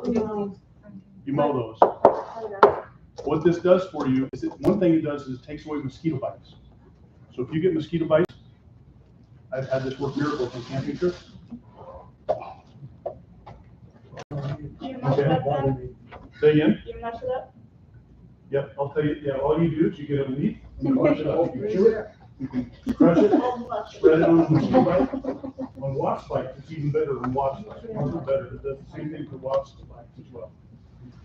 You mow those. What this does for you is one thing it does is it takes away mosquito bites. So if you get mosquito bites, I've had this work miracles on camping trips. Okay. Say again? You mash it up? Yep, I'll tell you, yeah, all you do is you get underneath and you mash it up. You chew it, you can crush it, spread it on a mosquito bite. On wasp bites, it's even better than wasp bites. It's better. It does the same thing for wasp bites as well.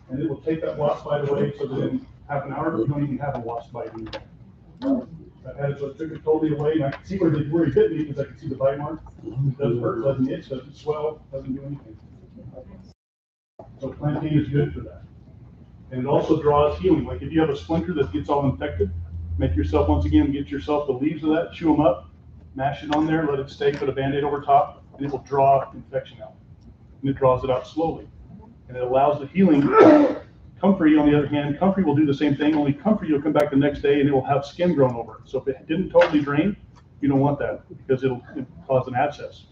And it will take that wasp bite away so that in half an hour, you don't even have a wasp bite anymore. I've had it so it took it totally away, and I can see where he bit me because I can see the bite mark. It doesn't hurt, doesn't itch, doesn't swell, doesn't do anything. So plantain is good for that. And it also draws healing. Like if you have a splinter that gets all infected, make yourself, once again, get yourself the leaves of that, chew them up, mash it on there, let it stay, put a Band-Aid over top, and it will draw infection out. And it draws it out slowly. And it allows the healing. Comfrey, on the other hand, comfrey will do the same thing, only comfrey you'll come back the next day and it will have skin grown over it. So if it didn't totally drain, you don't want that because it'll cause an abscess.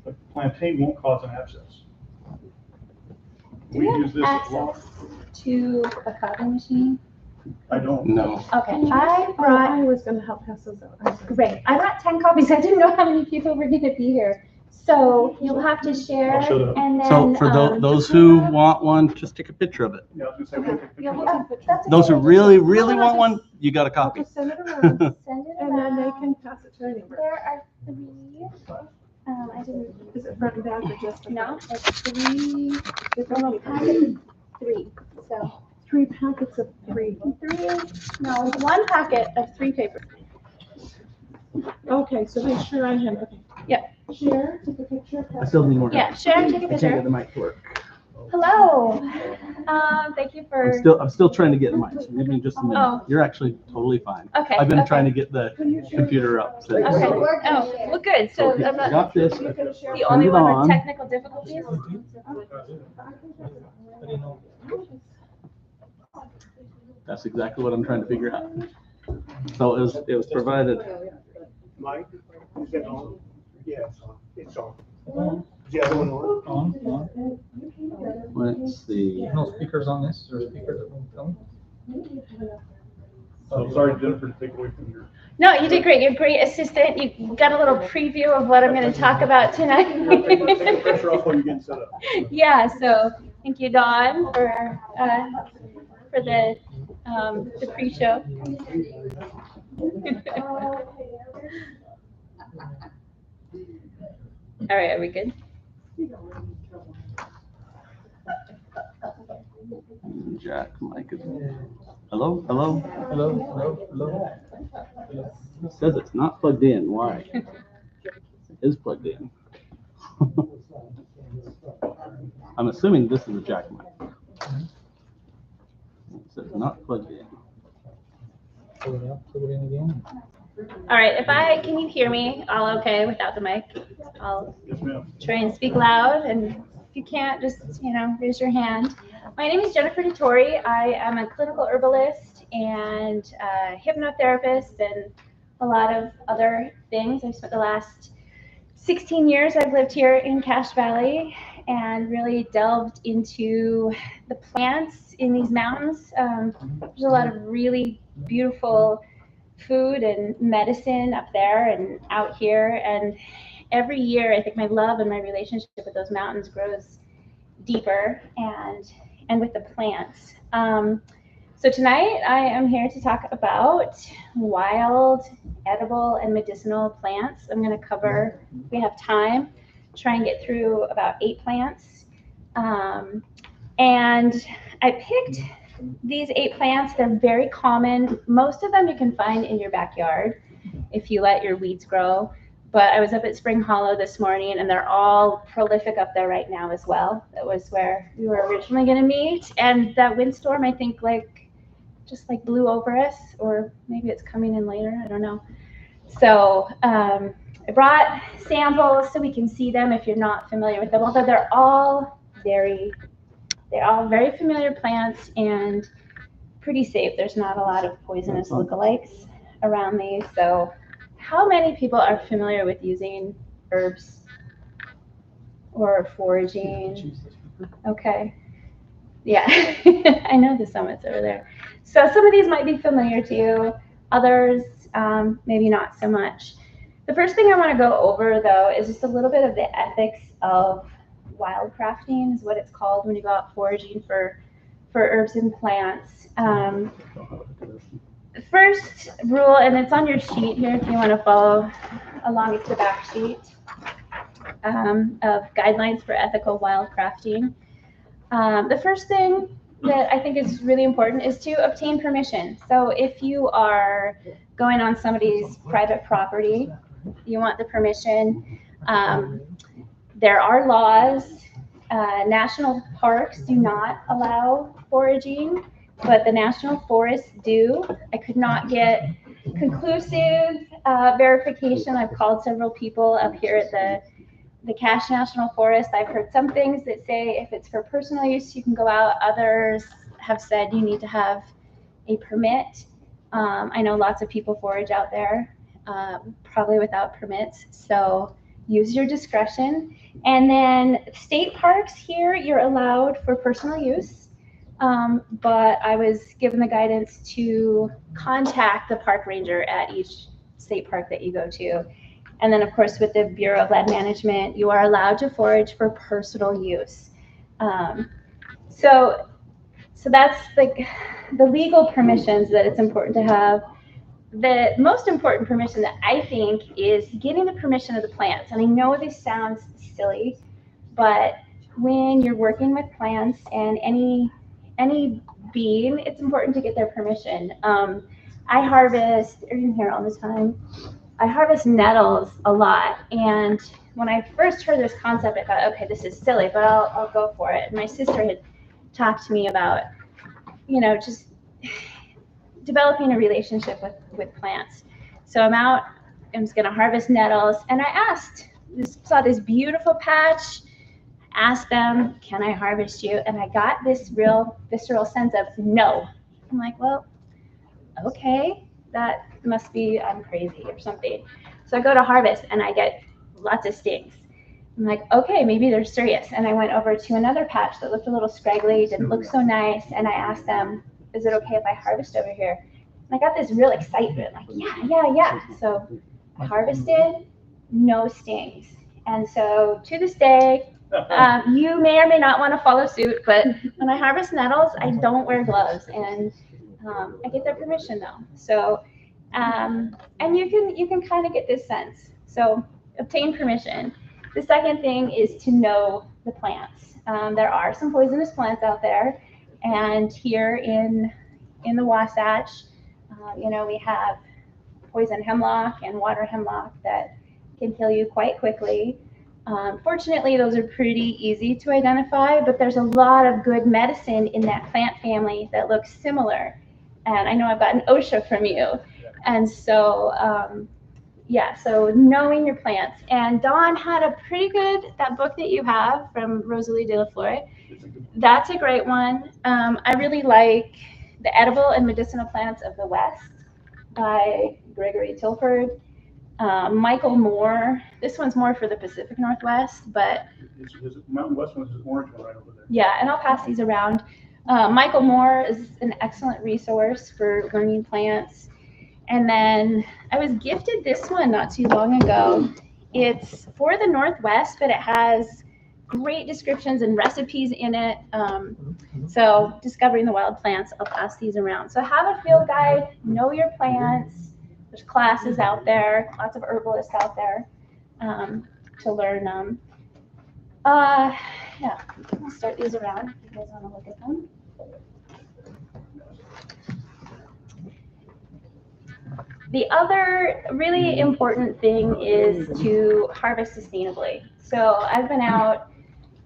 But plantain won't cause an abscess. We use this a lot. To a copy machine? I don't. No. Okay, I was going to help pass those out. great. I brought 10 copies. I didn't know how many people were going to be here. So you'll have to share, I'll show them. and then. So for those who want one, just take a picture of it. Yeah, I was gonna say, we'll take Yeah, pictures. we'll take pictures. That's Those who okay. really, really want one, you got a I'll copy. just send it around, Send it and then they around. can pass it to anybody. There are 3. I didn't. Is it front and back or just? No, it's 3. Different Well, papers? packet is 3. So 3 packets of 3. 3. No, 1 packet of 3 papers. Okay, so make sure I have, okay. Yep. Share, take a picture. I still need more. Yeah, share and take a I can't picture. get the mic to work. Hello. Thank you for. I'm still trying to get the mic. So give me just a minute. Oh. You're actually totally fine. Okay. I've been okay. trying to get the computer up. So Okay. Oh, well, good. So Okay, I'm I not got this. the only it one on. with technical difficulties. That's exactly what I'm trying to figure out. So it was provided. Mike, is it on? Yeah, it's on. Is the other one on? Let's see. No speakers on this, or speakers that won't come? So sorry, Jennifer, to take away from your. No, you did great. You're a great assistant. You got a little preview of what I'm going to talk about tonight. Take the pressure off while you're getting set up. Yeah. So thank you, Dawn, for the pre-show. All right, are we good? Jack, Mike. Hello, hello. Hello, hello, hello. It says it's not plugged in. Why? It is plugged in. I'm assuming this is a jack mic. It says not plugged in. Plug it up, plug it in again. All right. Can you hear me all okay without the mic? I'll Yes, ma'am. try and speak loud, and if you can't, just, raise your hand. My name is Jennifer DeTore. I am a clinical herbalist and hypnotherapist and a lot of other things. I've spent the last 16 years I've lived here in Cache Valley and really delved into the plants in these mountains. There's a lot of really beautiful food and medicine up there and out here, and every year I think my love and my relationship with those mountains grows deeper and with the plants. So tonight I am here to talk about wild, edible, and medicinal plants. I'm going to cover, if we have time, try and get through about 8 plants. And I picked these 8 plants. They're very common. Most of them you can find in your backyard if you let your weeds grow. But I was up at Spring Hollow this morning, and they're all prolific up there right now as well. That was where we were originally going to meet. And that windstorm, I think, just blew over us, or maybe it's coming in later. I don't know. So I brought samples so we can see them if you're not familiar with them. Although they're all very familiar plants and pretty safe. There's not a lot of poisonous lookalikes around these. So how many people are familiar with using herbs or foraging? Okay. Yeah, I know the summits over there. So some of these might be familiar to you, others maybe not so much. The first thing I want to go over though is just a little bit of the ethics of wildcrafting, is what it's called when you go out foraging for herbs and plants. First rule, and it's on your sheet here if you want to follow along, it's the back sheet of guidelines for ethical wildcrafting. The first thing that I think is really important is to obtain permission. So if you are going on somebody's private property, you want the permission. There are laws. National parks do not allow foraging, but the national forests do. I could not get conclusive verification. I've called several people up here at the Cache National Forest. I've heard some things that say if it's for personal use, you can go out. Others have said you need to have a permit. I know lots of people forage out there, probably without permits. So use your discretion. And then state parks here, you're allowed for personal use. But I was given the guidance to contact the park ranger at each state park that you go to. And then, of course, with the Bureau of Land Management, you are allowed to forage for personal use. So that's like the legal permissions that it's important to have. The most important permission that I think is getting the permission of the plants. And I know this sounds silly, but when you're working with plants and any being, it's important to get their permission. I harvest, you're in here all the time. I harvest nettles a lot, and when I first heard this concept, I thought, okay, this is silly, but I'll go for it. And my sister had talked to me about, just developing a relationship with plants. So I'm out, I'm just gonna harvest nettles, and I saw this beautiful patch, asked them, can I harvest you? And I got this real visceral sense of no. I'm like, well, okay, that must be I'm crazy or something. So I go to harvest and I get lots of stings. I'm like, okay, maybe they're serious. And I went over to another patch that looked a little scraggly, didn't look so nice, and I asked them, is it okay if I harvest over here? And I got this real excitement, like, yeah. So I harvested, no stings. And so to this day, you may or may not want to follow suit, but when I harvest nettles, I don't wear gloves, and I get their permission though. So, and you can kind of get this sense. So obtain permission. The second thing is to know the plants. There are some poisonous plants out there, and here in the Wasatch, we have poison hemlock and water hemlock that can kill you quite quickly. Fortunately, those are pretty easy to identify, but there's a lot of good medicine in that plant family that looks similar. And I know I've got an OSHA from you. And so, so knowing your plants. And Dawn had a pretty good, that book that you have from Rosalie de la Flore, that's a great one. I really like The Edible and Medicinal Plants of the West by Gregory Tilford. Michael Moore, this one's more for the Pacific Northwest, but His Mountain West one is his orange one right over there. yeah, and I'll pass these around. Michael Moore is an excellent resource for learning plants. And then I was gifted this one not too long ago. It's for the Northwest, but it has great descriptions and recipes in it. So Discovering the Wild Plants, I'll pass these around. So have a field guide, know your plants. There's classes out there, lots of herbalists out there to learn them. I'll start these around if you guys want to look at them. The other really important thing is to harvest sustainably. So I've been out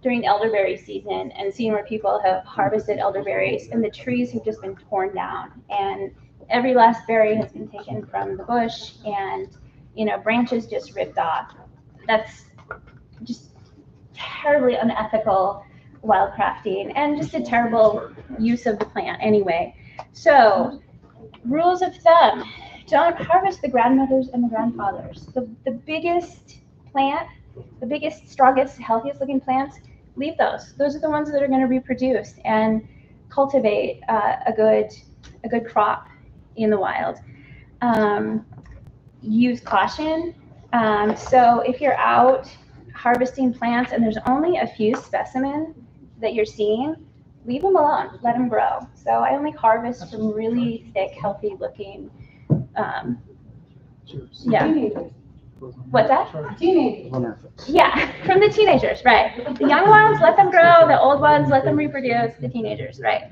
during elderberry season and seen where people have harvested elderberries and the trees have just been torn down and every last berry has been taken from the bush and branches just ripped off. That's just terribly unethical wildcrafting and just a terrible use of the plant anyway. So rules of thumb: don't harvest the grandmothers and the grandfathers. The biggest plant, the biggest, strongest, healthiest looking plants, leave those. Those are the ones that are going to reproduce and cultivate a good crop in the wild. Use caution. So if you're out harvesting plants and there's only a few specimens that you're seeing, leave them alone, let them grow. So I only harvest from really thick, healthy looking, yeah. What's that? Teenagers. Yeah, from the teenagers, right. The young ones, let them grow. The old ones, let them reproduce. The teenagers, right.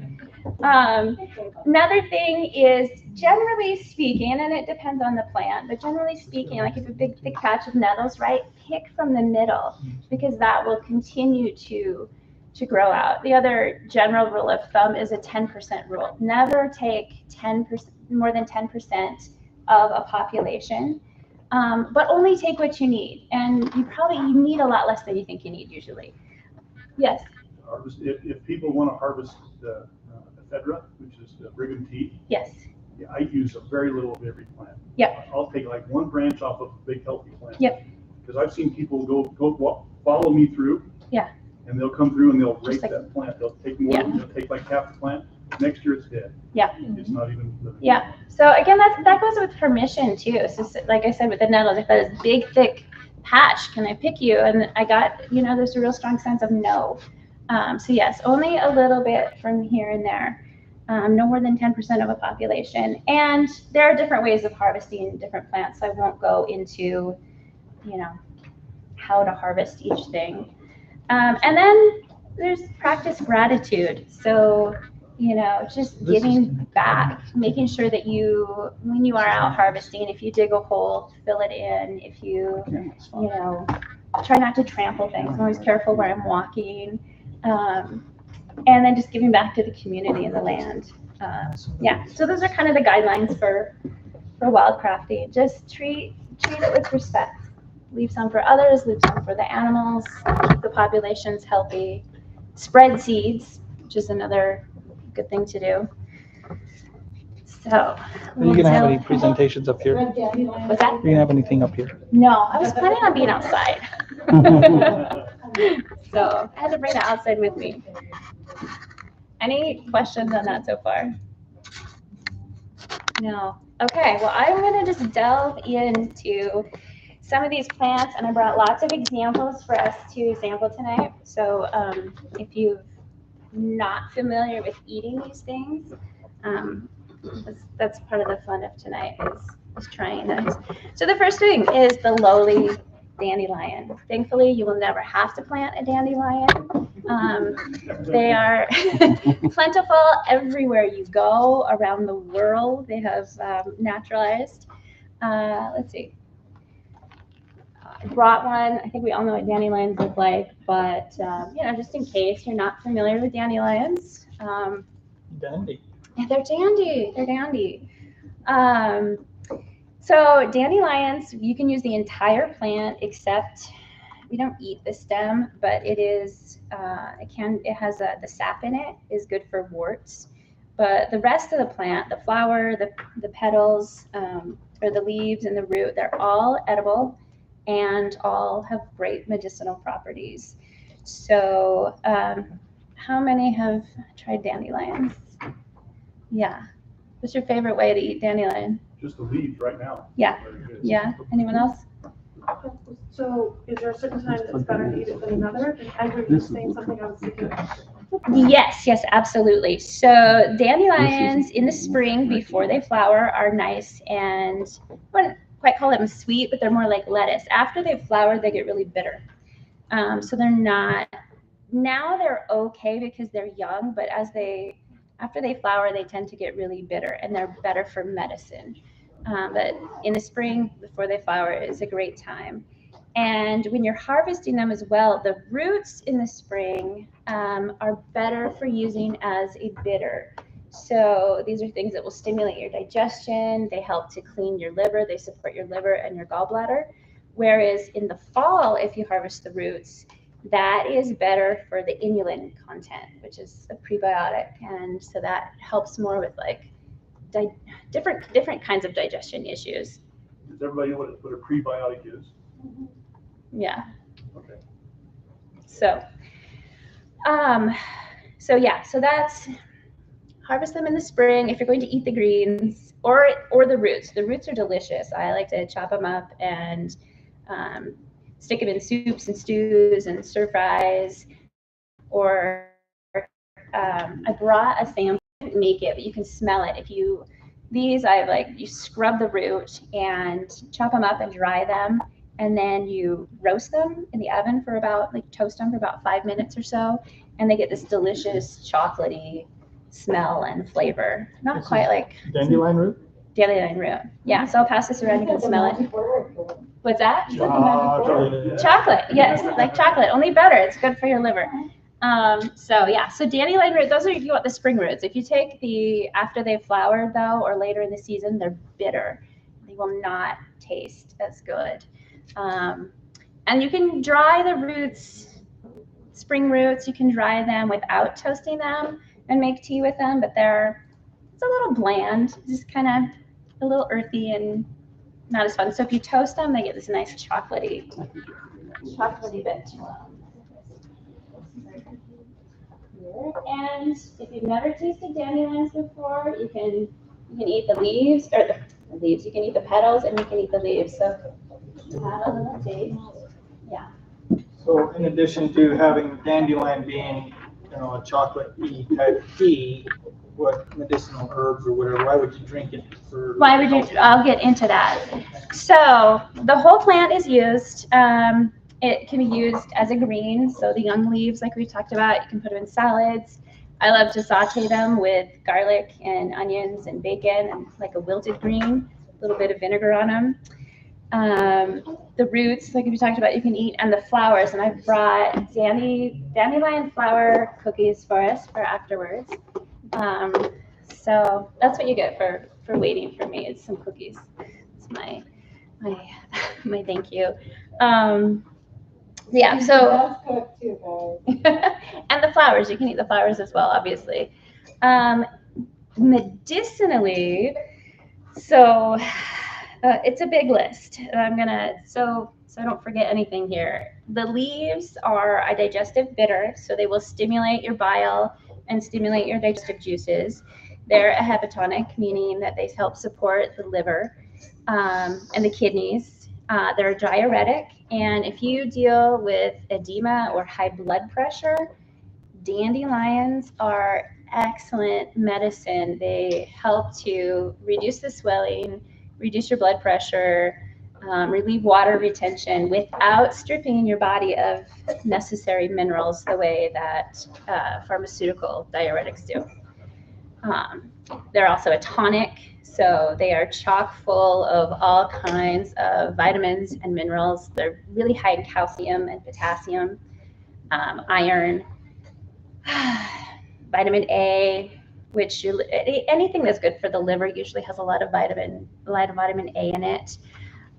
Another thing is, generally speaking, and it depends on the plant, but generally speaking, like if you have a big thick patch of nettles, right, pick from the middle, because that will continue to grow out. The other general rule of thumb is a 10% rule. Never take 10%, more than 10% of a population, but only take what you need. And you need a lot less than you think you need usually. Yes. If people want to harvest the ephedra, which is the brigham tea, Yes. yeah, I use a very little of every plant. Yep. I'll take like one branch off of a big healthy plant. Yep. Because I've seen people follow me through. Yeah. And they'll come through and they'll Just rape like- that plant. They'll take more. Yeah. They'll take like half the plant. Next year it's dead. Yeah. It's not even living. Yeah. So again, that goes with permission too. So like I said, with the nettles, if that is big, thick patch, can I pick you? And I got, there's a real strong sense of no. So yes, only a little bit from here and there. No more than 10% of a population. And there are different ways of harvesting different plants. I won't go into, how to harvest each thing. And then there's practice gratitude. So, just giving back, making sure that when you are out harvesting, if you dig a hole, fill it in. If you, try not to trample things. I'm always careful where I'm walking. And then just giving back to the community and the land. Yeah, so those are kind of the guidelines for wildcrafting. Just treat it with respect. Leave some for others, leave some for the animals, keep the populations healthy. Spread seeds, which is another good thing to do. So. Are you going to have any presentations up here? What's that? Are you going to have anything up here? No, I was planning on being outside. So I had to bring the outside with me. Any questions on that so far? No. Okay, well, I'm going to just delve into some of these plants, and I brought lots of examples for us to sample tonight. So if you're not familiar with eating these things, that's part of the fun of tonight is trying this. So the first thing is the lowly dandelion. Thankfully, you will never have to plant a dandelion. They are plentiful everywhere you go around the world. They have naturalized. Let's see. I brought one. I think we all know what dandelions look like, but just in case you're not familiar with dandelions. Dandy. Yeah, they're dandy. They're dandy. So dandelions, you can use the entire plant, except we don't eat the stem, but it is it has the sap in it is good for warts. But the rest of the plant, the flower, the petals, or the leaves and the root, they're all edible and all have great medicinal properties. So how many have tried dandelions? Yeah. What's your favorite way to eat dandelion? Just the leaves right now. Yeah. Very good. Yeah. Anyone else? So is there a certain time that's better to eat it than another? I heard you saying something I was thinking of. Yes, absolutely. So dandelions in the spring before they flower are nice, and I wouldn't quite call them sweet, but they're more like lettuce. After they've flowered, they get really bitter. So they're not, now they're okay because they're young, but after they flower, they tend to get really bitter, and they're better for medicine. But in the spring, before they flower, is a great time. And when you're harvesting them as well, the roots in the spring are better for using as a bitter. So these are things that will stimulate your digestion. They help to clean your liver. They support your liver and your gallbladder. Whereas in the fall, if you harvest the roots, that is better for the inulin content, which is a prebiotic. And so that helps more with like different kinds of digestion issues. Does everybody know what a prebiotic is? Yeah. Okay. So So yeah, so that's harvest them in the spring if you're going to eat the greens or the roots. The roots are delicious. I like to chop them up and stick them in soups and stews and stir fries. Or I brought a sample. I didn't make it, but you can smell it. You scrub the root and chop them up and dry them, and then you roast them in the oven for toast them for about 5 minutes or so, and they get this delicious chocolatey smell and flavor. Not This quite is like Dandelion root? dandelion root. Yeah, so I'll pass this around. You can smell it. What's that? Chocolate. Chocolate, yes, like chocolate, only better. It's good for your liver. So dandelion root, those are if you want the spring roots. If you take after they've flowered though, or later in the season, they're bitter. They will not taste as good. And you can dry the roots, spring roots, you can dry them without toasting them and make tea with them, but it's a little bland, just kind of a little earthy and not as fun. So if you toast them, they get this nice chocolatey bit to them. And if you've never tasted dandelions before, you can eat the leaves, or the leaves. You can eat the petals, and you can eat the leaves. So have a little taste. Yeah. So in addition to having dandelion being, a chocolate-y type tea, what medicinal herbs or whatever, why would you drink it for? Why would you? I'll get into that. So the whole plant is used. It can be used as a green, so the young leaves, like we talked about, you can put them in salads. I love to saute them with garlic and onions and bacon and like a wilted green, a little bit of vinegar on them. The roots, like we talked about, you can eat, and the flowers. And I've brought dandelion flower cookies for us for afterwards. So that's what you get for waiting for me. It's some cookies. It's my thank you. Yeah, so and the flowers, you can eat the flowers as well, obviously. Medicinally, so it's a big list. I'm gonna so I don't forget anything here. The leaves are a digestive bitter, so they will stimulate your bile and stimulate your digestive juices. They're a hepatonic, meaning that they help support the liver and the kidneys. They're a diuretic, and if you deal with edema or high blood pressure, dandelions are excellent medicine. They help to reduce the swelling, reduce your blood pressure, relieve water retention without stripping your body of necessary minerals the way that pharmaceutical diuretics do. They're also a tonic, so they are chock full of all kinds of vitamins and minerals. They're really high in calcium and potassium, iron, vitamin A, which anything that's good for the liver usually has a lot of vitamin A in it.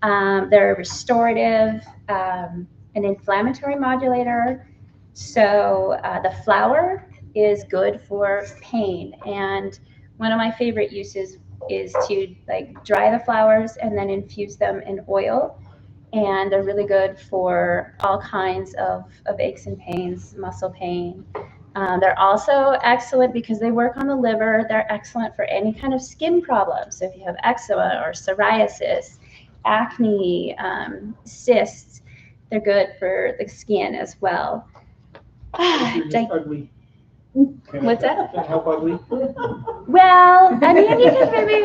They're restorative, an inflammatory modulator. So the flower is good for pain, and one of my favorite uses is to dry the flowers and then infuse them in oil, and they're really good for all kinds of aches and pains, muscle pain. They're also excellent because they work on the liver. They're excellent for any kind of skin problem. So if you have eczema or psoriasis, acne, cysts, they're good for the skin as well. Ugly. What's that? Can it help ugly? Well, I mean, you can maybe,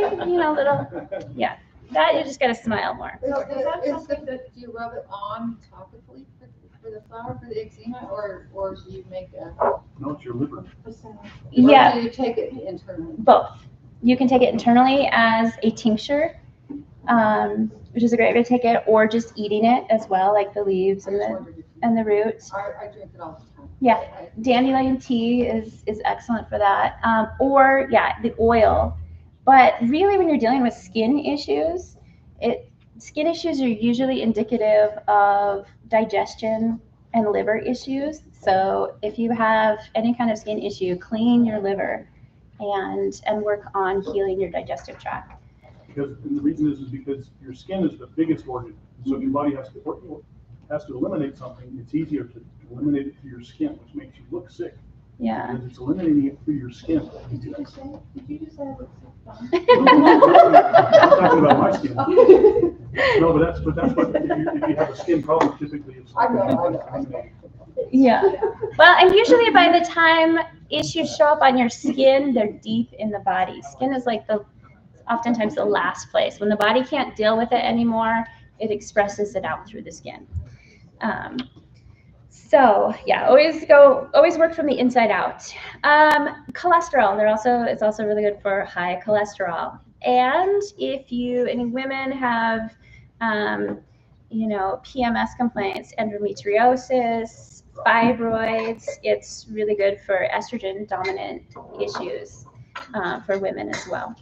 yeah, that you just gotta smile more. So is do you rub it on topically for the flower, for the eczema, or do you make a? No, it's your liver. Yeah. Or do you take it internally? Both. You can take it internally as a tincture, which is a great way to take it, or just eating it as well, like the leaves and the roots. I drink it all the time. Yeah, dandelion tea is excellent for that. Or the oil. But really, when you're dealing with skin issues, skin issues are usually indicative of digestion and liver issues. So if you have any kind of skin issue, clean your liver and work on healing your digestive tract. And the reason is because your skin is the biggest organ. So if your body has to eliminate something, it's easier to eliminate it through your skin, which makes you look sick. Yeah. Because it's eliminating it through your skin. Did you just say I look sick? I'm talking about my skin. No, but that's what, if you have a skin problem, typically it's. I know. Yeah. Well, and usually by the time issues show up on your skin, they're deep in the body. Skin is like oftentimes the last place. When the body can't deal with it anymore, it expresses it out through the skin. So yeah, always work from the inside out. Cholesterol, it's also really good for high cholesterol. And if any women have, PMS complaints, endometriosis, fibroids, it's really good for estrogen dominant issues for women as well.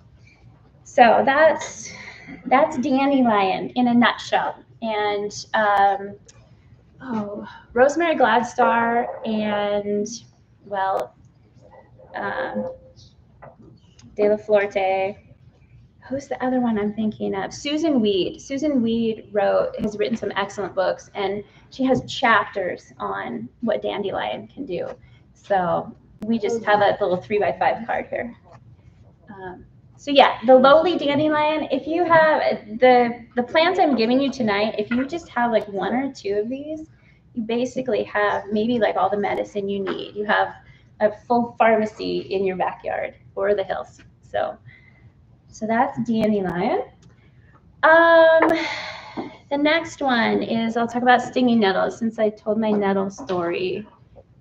So that's dandelion in a nutshell. And Rosemary Gladstar and, De La Florte. Who's the other one I'm thinking of? Susan Weed. Susan Weed has written some excellent books, and she has chapters on what dandelion can do. So we just have a little 3x5 card here. So yeah, the lowly dandelion, if you have the plants I'm giving you tonight, if you just have like one or two of these, you basically have maybe like all the medicine you need. You have a full pharmacy in your backyard or the hills. So that's dandelion. The next one is I'll talk about stinging nettles, since I told my nettle story.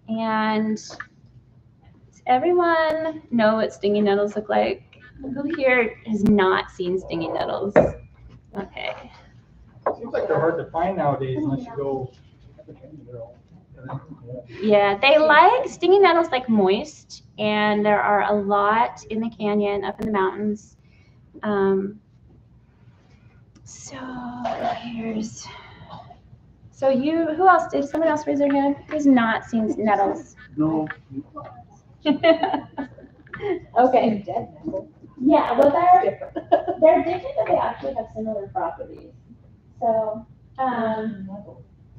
And does everyone know what stinging nettles look like? Who here has not seen stinging nettles? Okay. Seems like they're hard to find nowadays unless you go. Yeah, stinging nettles like moist, and there are a lot in the canyon, up in the mountains. Who else, did someone else raise their hand? Who's not seen nettles? No. Okay. Yeah, well, they're different, but they actually have similar properties. So,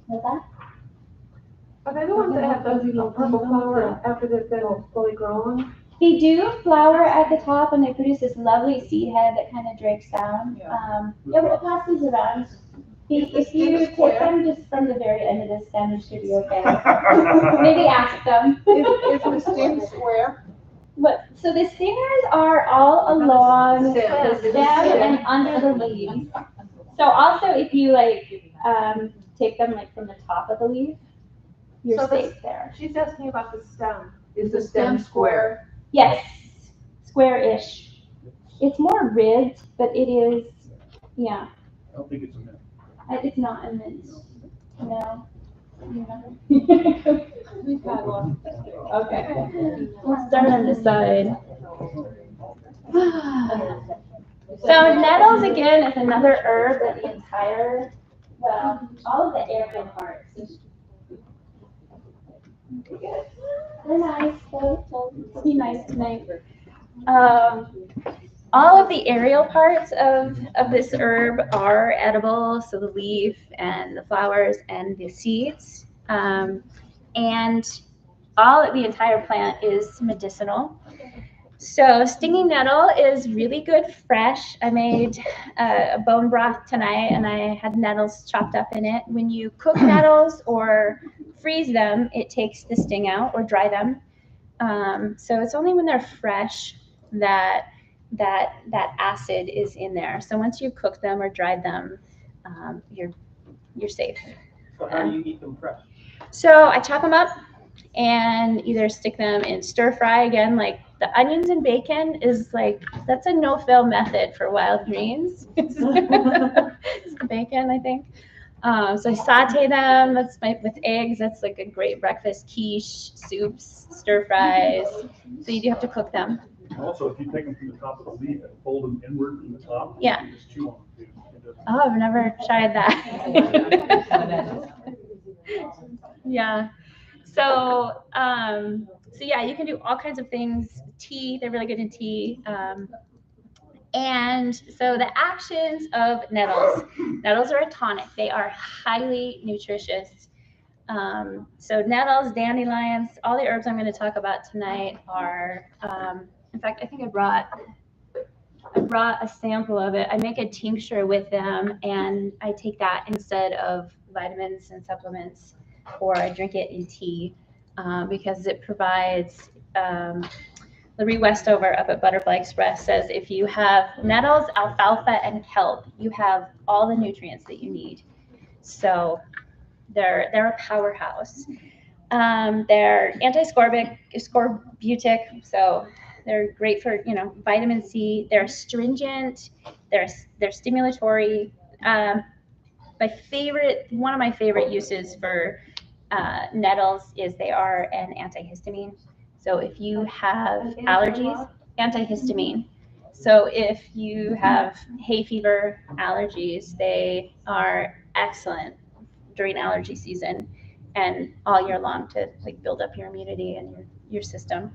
what's that? Are they the ones that have those little purple flowers after they've been fully grown? They do flower at the top, and they produce this lovely seed head that kind of drapes down. We'll pass these around. If you take them just from the very end of the stem, you should be okay. Maybe ask them. Is the stem square? So the stingers are all along the stem and under the leaves. So also, if you take them from the top of the leaf, you're safe there. She's asking about the stem. Is the stem square? Yes, square-ish. It's more ribbed, but it is, yeah. I don't think it's a myth. It's not a mint. No. We've had one. Okay. We'll start on this side. So nettles, again, is another herb that the entire, all of the aerial parts. They're nice, so be nice tonight. All of the aerial parts of this herb are edible, so the leaf and the flowers and the seeds. And the entire plant is medicinal. So stinging nettle is really good fresh. I made a bone broth tonight, and I had nettles chopped up in it. When you cook nettles or freeze them, it takes the sting out, or dry them. So it's only when they're fresh that acid is in there. So once you cook them or dried them, you're safe. So how do you eat them fresh? So I chop them up and either stick them in stir fry again, like the onions and bacon that's a no-fail method for wild greens. It's the bacon, I think. So I saute them. With eggs. That's like a great breakfast. Quiche, soups, stir fries. So you do have to cook them. Also, if you take them from the top of the leaf and fold them inward from the top, Yeah. you just chew on them too. Oh, I've never tried that. Yeah. So yeah, you can do all kinds of things. Tea, they're really good in tea. And so the actions of nettles. Nettles are a tonic. They are highly nutritious. So nettles, dandelions, all the herbs I'm going to talk about tonight are, in fact, I think I brought a sample of it. I make a tincture with them, and I take that instead of vitamins and supplements, or I drink it in tea because it provides. Larry Westover up at Butterfly Express says if you have nettles, alfalfa, and kelp, you have all the nutrients that you need. So they're a powerhouse. They're anti-scorbutic, so they're great for vitamin C. They're astringent. They're stimulatory. One of my favorite uses for nettles is they are an antihistamine. So if you have allergies, antihistamine. So if you have hay fever allergies, they are excellent during allergy season and all year long to like build up your immunity and your system.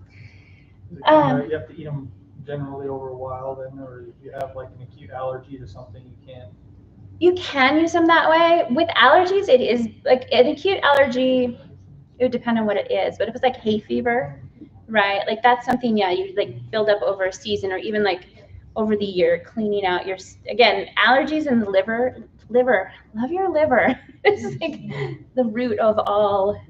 You have to eat them generally over a while then, or if you have like an acute allergy to something, you can use them that way. With allergies, it is like an acute allergy, it would depend on what it is. But if it's like hay fever, right? Like that's something, yeah, you like build up over a season or even like over the year, cleaning out your, again, allergies in the liver, love your liver. It's like the root of all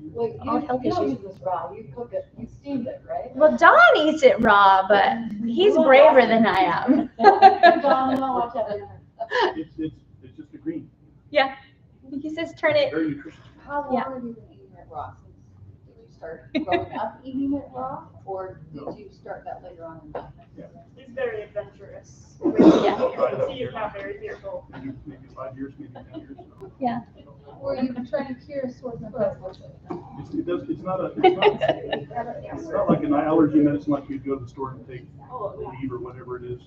health issues. You don't use this raw, you cook it, you steam it, right? Well, Don eats it raw, but he's braver than I am. Don, I'll watch out. It's just a green. Yeah, he says turn it. Very nutritious. How long have you been eating it raw? Did you start growing up eating it raw, or did you start that later on in life? He's very adventurous. Yeah. See, you're not very fearful. Maybe 5 years, maybe 10 years. Yeah. Were you trying to cure a sore throat? It's not like an allergy medicine like you'd go to the store and take Aleve or whatever it is.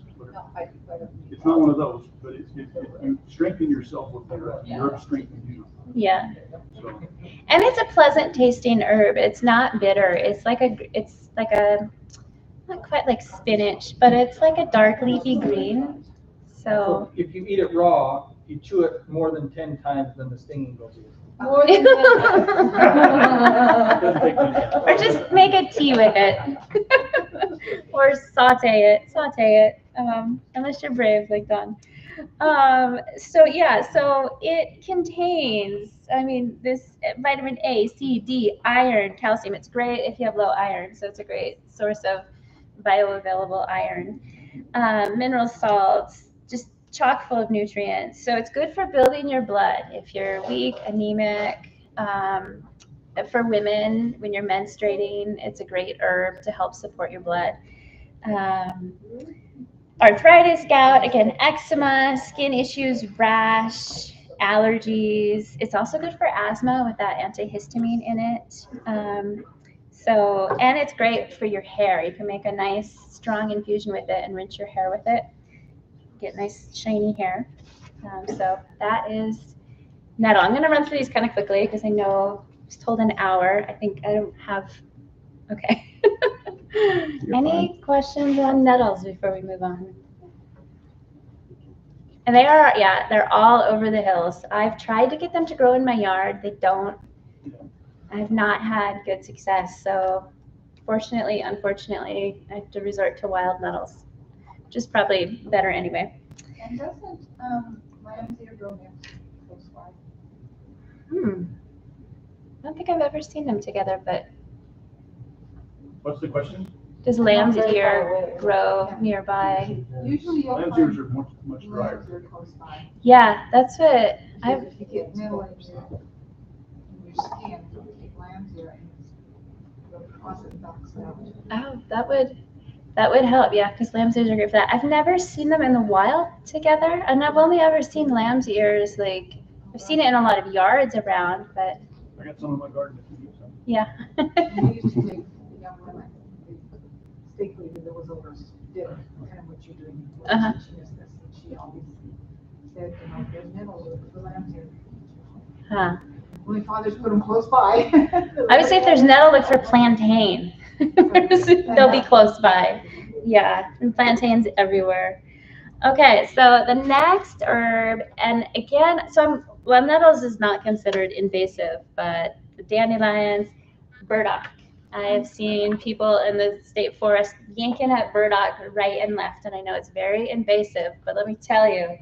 It's not one of those, but you strengthen yourself with the herb strengthens you. Yeah. So, And it's a pleasant tasting herb. It's not bitter. It's like a not quite like spinach, but it's like a dark leafy green. So if you eat it raw, you chew it more than 10 times, then the stinging goes away. More than or just make a tea with it. Or saute it. Unless you're brave like Don. So it contains, this vitamin A, C, D, iron, calcium. It's great if you have low iron, so it's a great source of bioavailable iron. Mineral salts, just chock full of nutrients. So it's good for building your blood if you're weak, anemic. For women, when you're menstruating, it's a great herb to help support your blood. Arthritis, gout, again, eczema, skin issues, rash, allergies. It's also good for asthma with that antihistamine in it. And it's great for your hair. You can make a nice, strong infusion with it and rinse your hair with it. Get nice, shiny hair. So that is nettle. I'm going to run through these kind of quickly because I know I was told an hour. I think I don't have, okay. Any questions on nettles before we move on? And they're all over the hills. I've tried to get them to grow in my yard. They don't. I've not had good success. So fortunately, unfortunately, I have to resort to wild nettles, which is probably better anyway. And doesn't lamb's ear grow near close by? I don't think I've ever seen them together, but what's the question? does lamb's ear grow nearby? Usually you'll Lamb's find ears are much drier. lamb's ear close by. Yeah, that's what I've. If you get nettle in your skin, you take lamb's ear and the deposit knocks out. Oh, that would help, yeah, because lamb's ears are great for that. I've never seen them in the wild together, and I've only ever seen lamb's ears, like, I've seen it in a lot of yards around, but. I got some in my garden if you need some. Yeah. We used to take the young women, steak leaving that was over dinner, kind of what you're doing. Uh-huh. She is this, and she always said, there's nettle for lamb's ear. Huh. My father's put them close by. I would say if there's nettle, look for plantain. They'll be close by. Yeah, and plantains everywhere. Okay, so the next herb, and again, well, nettles is not considered invasive, but the dandelions, burdock. I have seen people in the state forest yanking at burdock right and left, and I know it's very invasive, but let me tell you,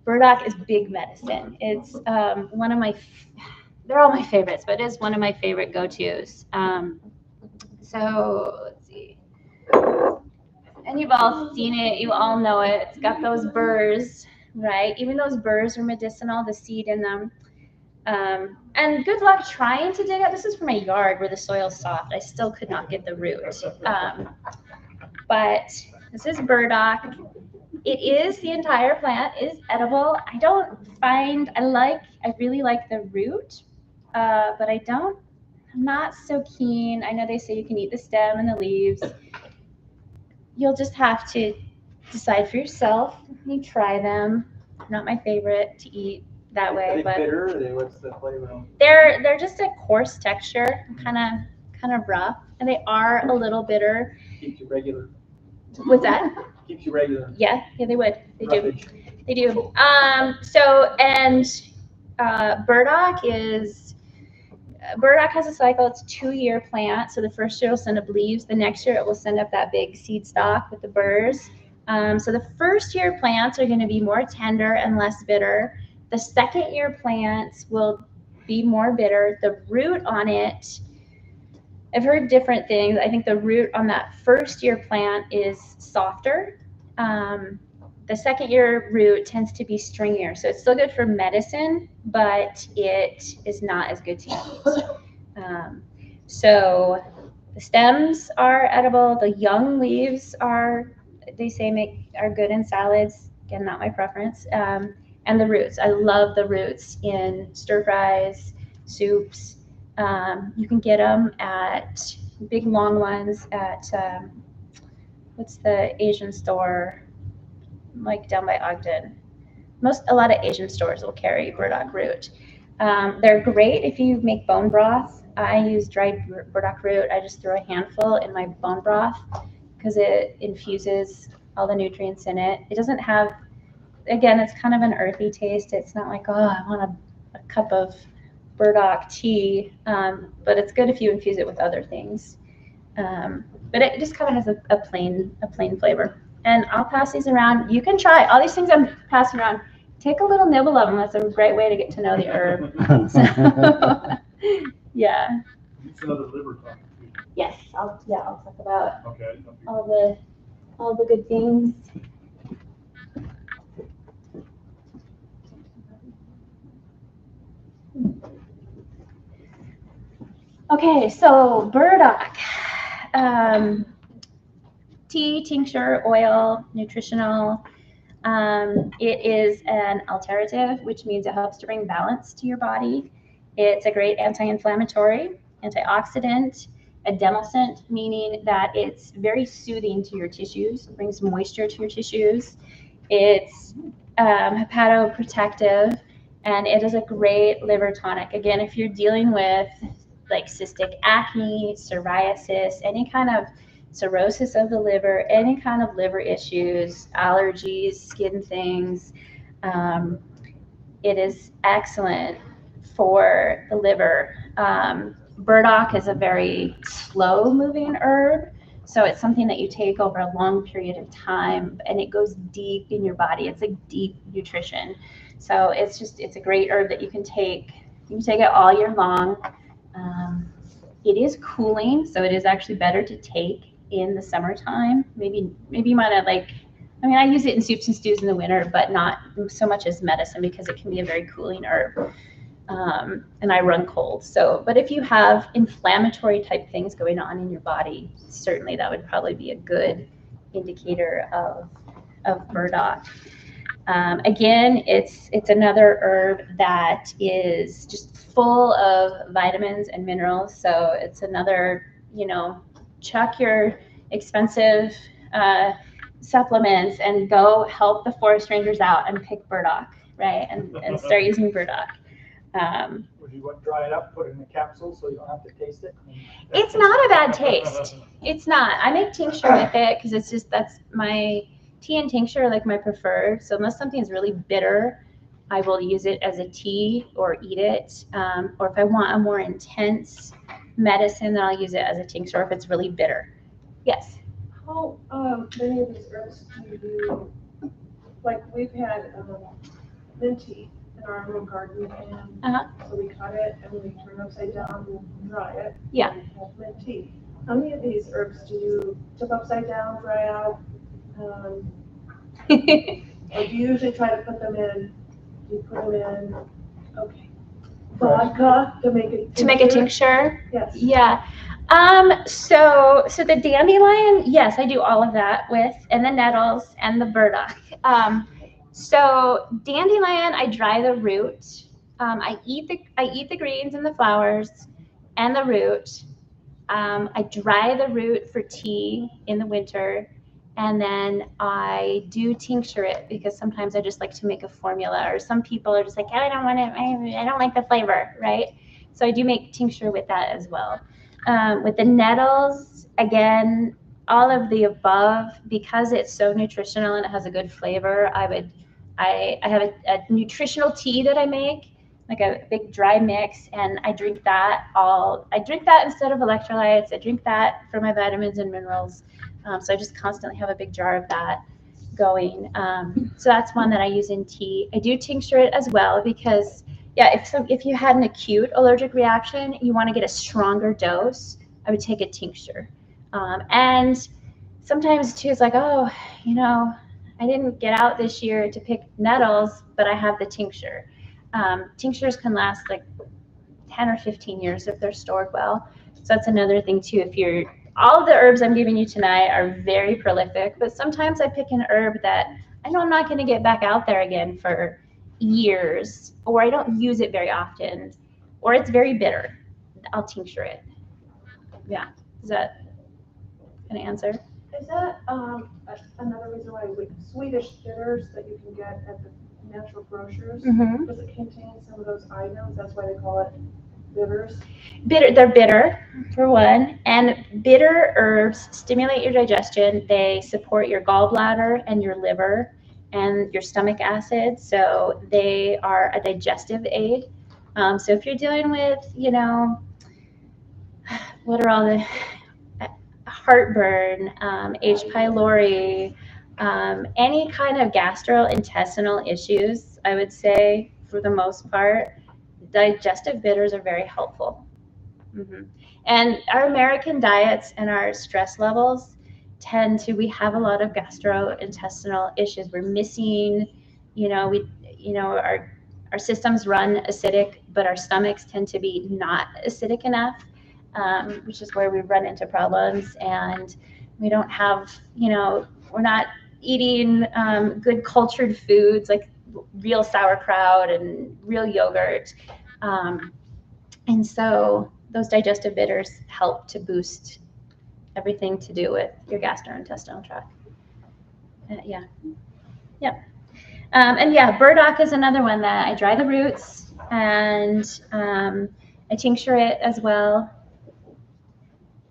burdock is big medicine. It's one of my, they're all my favorites, but it is one of my favorite go-tos. So let's see. And you've all seen it, you all know it. It's got those burrs, right? Even those burrs are medicinal, the seed in them. And good luck trying to dig up. This is from a yard where the soil's soft. I still could not get the root. But this is burdock. It is, the entire plant is edible. I really like the root, but I'm not so keen. I know they say you can eat the stem and the leaves. You'll just have to decide for yourself. You try them. Not my favorite to eat that way, Are they but bitter, or what's the flavor of them? they're just a coarse texture, kind of rough, and they are a little bitter. Keeps you regular. What's that? Keeps you regular. Yeah, they would. They do. Roughage. They do. Burdock has a cycle. It's a 2-year plant. So the first year it'll send up leaves. The next year it will send up that big seed stalk with the burrs. So the first year plants are going to be more tender and less bitter. The second year plants will be more bitter. The root on it, I've heard different things. I think the root on that first year plant is softer. The second year root tends to be stringier. So it's still good for medicine, but it is not as good to eat. So the stems are edible. The young leaves are good in salads. Again, not my preference. And the roots. I love the roots in stir fries, soups. You can get them at big long ones at what's the Asian store, like down by Ogden. A lot of Asian stores will carry burdock root. They're great if you make bone broth. I use dried burdock root. I just throw a handful in my bone broth because it infuses all the nutrients in it. It doesn't have, again, it's kind of an earthy taste. It's not like, oh, I want a cup of burdock tea, but it's good if you infuse it with other things. But it just kind of has a plain flavor. And I'll pass these around. You can try all these things I'm passing around. Take a little nibble of them. That's a great way to get to know the herb. So, yeah. It's another liver talk. Yes. I'll talk about Okay. all the good things. Okay, so burdock. Tea, tincture, oil, nutritional. It is an alterative, which means it helps to bring balance to your body. It's a great anti-inflammatory, antioxidant, a demulcent, meaning that it's very soothing to your tissues, brings moisture to your tissues. It's hepatoprotective, and it is a great liver tonic. Again, if you're dealing with like cystic acne, psoriasis, any kind of cirrhosis of the liver, any kind of liver issues, allergies, skin things, it is excellent for the liver. Burdock is a very slow moving herb, so it's something that you take over a long period of time, and it goes deep in your body. It's like deep nutrition. So it's a great herb that you can take. You can take it all year long. It is cooling, so it is actually better to take in the summertime. Maybe you might have I use it in soups and stews in the winter, but not so much as medicine because it can be a very cooling herb. And I run cold. But if you have inflammatory type things going on in your body, certainly that would probably be a good indicator of burdock. Again, it's another herb that is just full of vitamins and minerals. So it's another, chuck your expensive supplements and go help the forest rangers out and pick burdock, right? And start using burdock. Would you want to dry it up, put it in a capsule so you don't have to taste it? It's not a bad taste. It's not. I make tincture with it because that's my tea and tincture are like my preferred. So unless something is really bitter, I will use it as a tea or eat it. Or if I want a more intense medicine, then I'll use it as a tincture if it's really bitter. Yes. How, many of these herbs do you do? Like, we've had, mint tea in our little garden, and so we cut it and we turn it upside down and dry it. Yeah. And have mint tea. How many of these herbs do you tip upside down, dry out? Or do you usually try to put them in, do you put them in, okay, vodka to make it? To make a tincture? Yes. Yeah. So the dandelion, yes, I do all of that with, and the nettles and the burdock. So dandelion, I dry the root. I eat the greens and the flowers and the root. I dry the root for tea in the winter, and then I do tincture it because sometimes I just like to make a formula, or some people are just like, I don't want it, I don't like the flavor, right? So I do make tincture with that as well. With the nettles, again, all of the above, because it's so nutritional and it has a good flavor. I have a nutritional tea that I make, like a big dry mix, and I drink that instead of electrolytes. I drink that for my vitamins and minerals. So I just constantly have a big jar of that going. So that's one that I use in tea. I do tincture it as well because, yeah, if you had an acute allergic reaction, you want to get a stronger dose, I would take a tincture. And sometimes too, it's like, oh, I didn't get out this year to pick nettles, but I have the tincture. Tinctures can last like 10 or 15 years if they're stored well. So that's another thing too. All of the herbs I'm giving you tonight are very prolific, but sometimes I pick an herb that I know I'm not going to get back out there again for years, or I don't use it very often, or it's very bitter. I'll tincture it. Yeah. Is that an answer? Is that another reason why Swedish bitters that you can get at the natural grocers? Mm-hmm. Does it contain some of those items? That's why they call it bitters? They're bitter, for one, and bitter herbs stimulate your digestion. They support your gallbladder and your liver and your stomach acid, so they are a digestive aid. So if you're dealing with, what are all the heartburn, H. pylori, any kind of gastrointestinal issues, I would say for the most part, digestive bitters are very helpful. Mm-hmm. And our American diets and our stress levels we have a lot of gastrointestinal issues. We're missing, our systems run acidic, but our stomachs tend to be not acidic enough, which is where we run into problems. And we don't have, we're not eating good cultured foods like real sauerkraut and real yogurt. And so those digestive bitters help to boost everything to do with your gastrointestinal tract. Yeah. And yeah, burdock is another one that I dry the roots and I tincture it as well.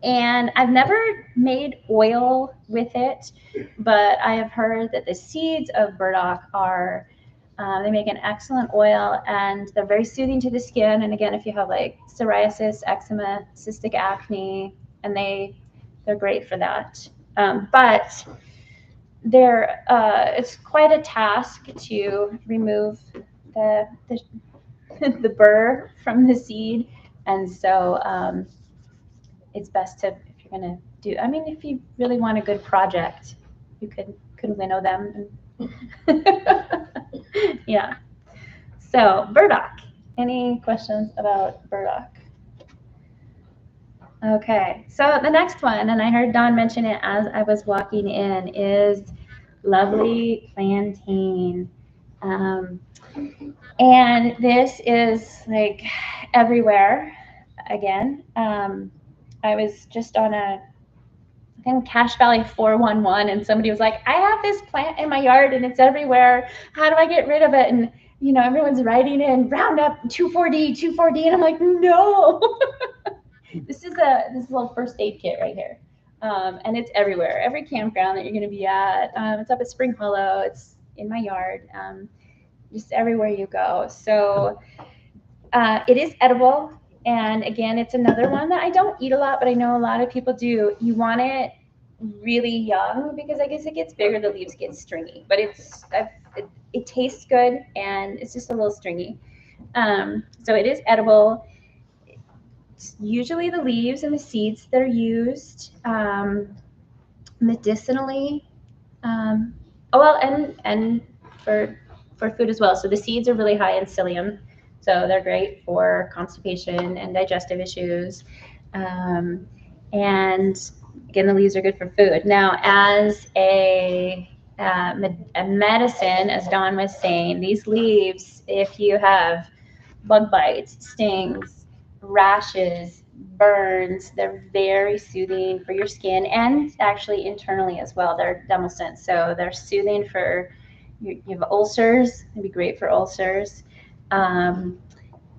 And I've never made oil with it, but I have heard that the seeds of burdock they make an excellent oil, and they're very soothing to the skin. And again, if you have like psoriasis, eczema, cystic acne, and they're great for that. But it's quite a task to remove the the burr from the seed, and so it's best if you're gonna if you really want a good project, you could winnow them. Yeah. So burdock. Any questions about burdock? Okay. So the next one, and I heard Dawn mention it as I was walking in, is lovely plantain. And this is like everywhere. Again, I was just on Cache Valley 411, and somebody was like, I have this plant in my yard and it's everywhere. How do I get rid of it? And everyone's writing in Roundup 2,4-D, and I'm like, no. This is a little first aid kit right here. And it's everywhere. Every campground that you're going to be at. It's up at Spring Hollow. It's in my yard. Just everywhere you go. So it is edible. And again, it's another one that I don't eat a lot, but I know a lot of people do. You want it really young because I guess it gets bigger, the leaves get stringy. But it tastes good and it's just a little stringy. So it is edible. It's usually the leaves and the seeds that are used medicinally. And for food as well. So the seeds are really high in psyllium. So they're great for constipation and digestive issues. And again, the leaves are good for food. Now, as a medicine, as Dawn was saying, these leaves, if you have bug bites, stings, rashes, burns, they're very soothing for your skin and actually internally as well. They're demulcent, so they're soothing for you have ulcers. It'd be great for ulcers.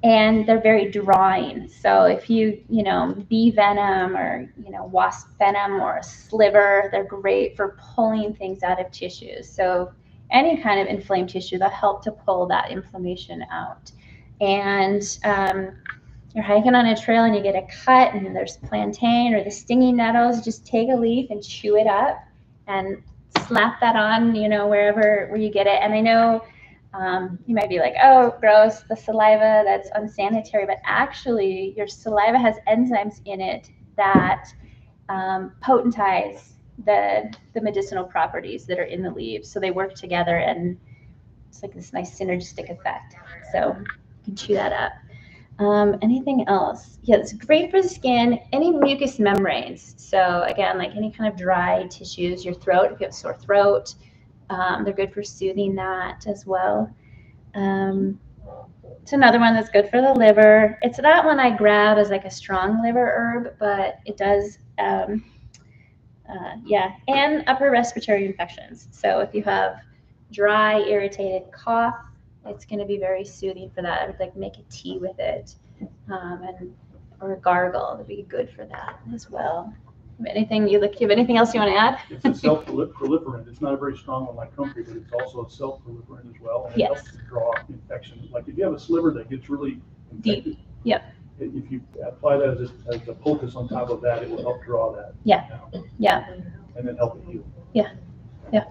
And they're very drawing. So if bee venom or, wasp venom or a sliver, they're great for pulling things out of tissues. So any kind of inflamed tissue, they'll help to pull that inflammation out. And you're hiking on a trail and you get a cut and there's plantain or the stinging nettles, just take a leaf and chew it up and slap that on, where you get it. And I know you might be like, oh, gross, the saliva, that's unsanitary. But actually, your saliva has enzymes in it that potentize the medicinal properties that are in the leaves. So they work together and it's like this nice synergistic effect. So you can chew that up. Anything else? Yeah, it's great for the skin. Any mucous membranes. So again, like any kind of dry tissues, your throat, if you have a sore throat, they're good for soothing that as well. It's another one that's good for the liver. It's not one I grab as like a strong liver herb, but it does, and upper respiratory infections. So if you have dry, irritated cough, it's going to be very soothing for that. I would like make a tea with it, or a gargle. It'd be good for that as well. Anything you have anything else you want to add? It's a self-proliferant. It's not a very strong one like comfrey, but it's also a self-proliferant as well. And it helps to draw infection. Like if you have a sliver that gets really infected, deep, yep. If you apply that as a poultice on top of that, it will help draw that. Yeah. Out. Yeah. And then help it heal. Yeah. Yeah.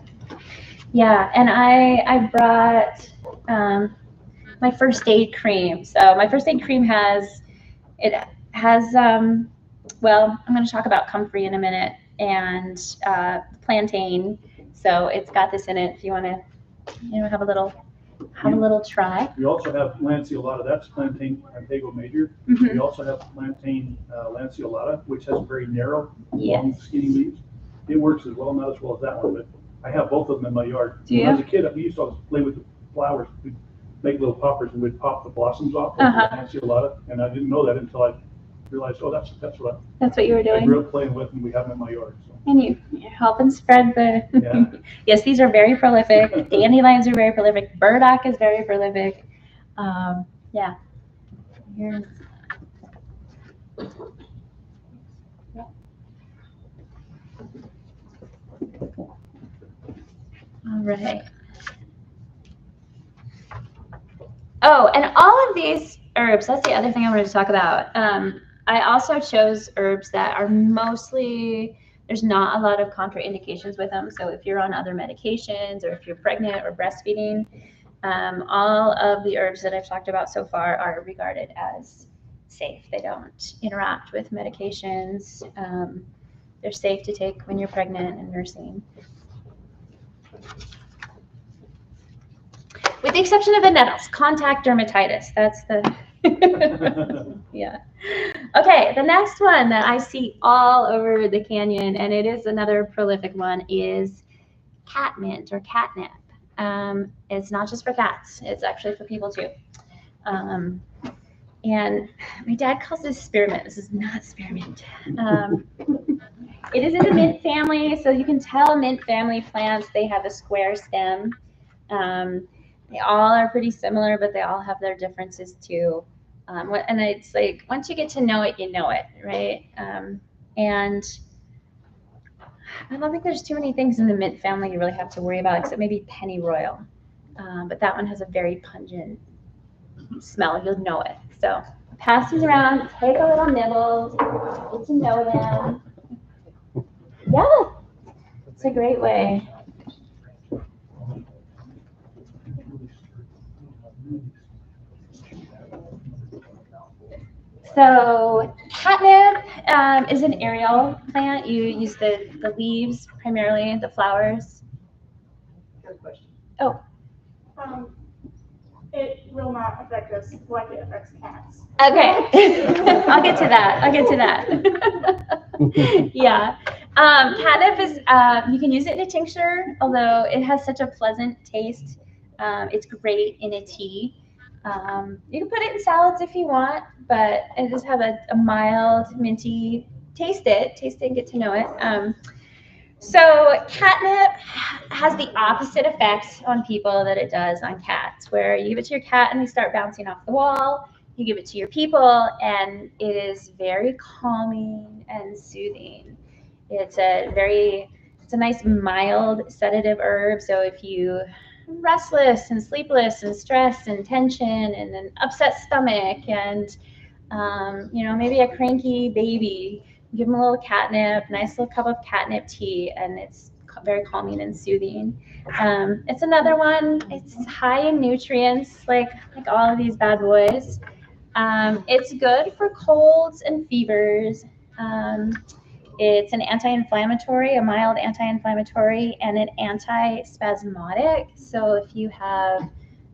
Yeah. And I brought my first aid cream. So my first aid cream has well, I'm going to talk about comfrey in a minute and plantain. So it's got this in it if you want to have a little try. We also have lanceolata. That's plantain Plantago major. Mm-hmm. We also have plantain lanceolata, which has very narrow, Yes. long, skinny leaves. It works as well, not as well as that one, but I have both of them in my yard. Do you? When I was a kid, we used to always play with the flowers. We'd make little poppers and we'd pop the blossoms off of the lanceolata, and I didn't know that until I realized, oh, that's what you were doing. I grew up playing with, and we have them in my yard. So. And you're helping spread the. Yeah. Yes, these are very prolific. Dandelions are very prolific. Burdock is very prolific. Yeah. Here's. All right. Oh, and all of these herbs, that's the other thing I wanted to talk about. I also chose herbs that are mostly, there's not a lot of contraindications with them. So if you're on other medications or if you're pregnant or breastfeeding, all of the herbs that I've talked about so far are regarded as safe. They don't interact with medications. They're safe to take when you're pregnant and nursing. With the exception of the nettles, contact dermatitis. That's the, yeah. Okay, the next one that I see all over the canyon, and it is another prolific one, is catmint or catnip. It's not just for cats, it's actually for people too. And my dad calls this spearmint. This is not spearmint. It is in the mint family, so you can tell mint family plants, they have a square stem. They all are pretty similar, but they all have their differences too. And it's like, once you get to know it, you know it, right? And I don't think there's too many things in the mint family you really have to worry about, except maybe pennyroyal. But that one has a very pungent smell. You'll know it. So pass these around, take a little nibble, get to know them. Yeah, it's a great way. So catnip is an aerial plant. You use the leaves primarily, the flowers. Good question. Oh. It will not affect us like it affects cats. Okay, I'll get to that. I'll get to that. Yeah, catnip is, you can use it in a tincture, although it has such a pleasant taste. It's great in a tea. You can put it in salads if you want, but it does have a mild, minty, taste it and get to know it. So catnip has the opposite effect on people that it does on cats, where you give it to your cat and they start bouncing off the wall. You give it to your people and it is very calming and soothing. It's a nice mild sedative herb. So if you restless and sleepless and stressed and tension and an upset stomach and maybe a cranky baby, give them a little catnip, nice little cup of catnip tea, and it's very calming and soothing. It's another one. It's high in nutrients, like all of these bad boys. It's good for colds and fevers. It's an anti-inflammatory, a mild anti-inflammatory, and an anti-spasmodic. So if you have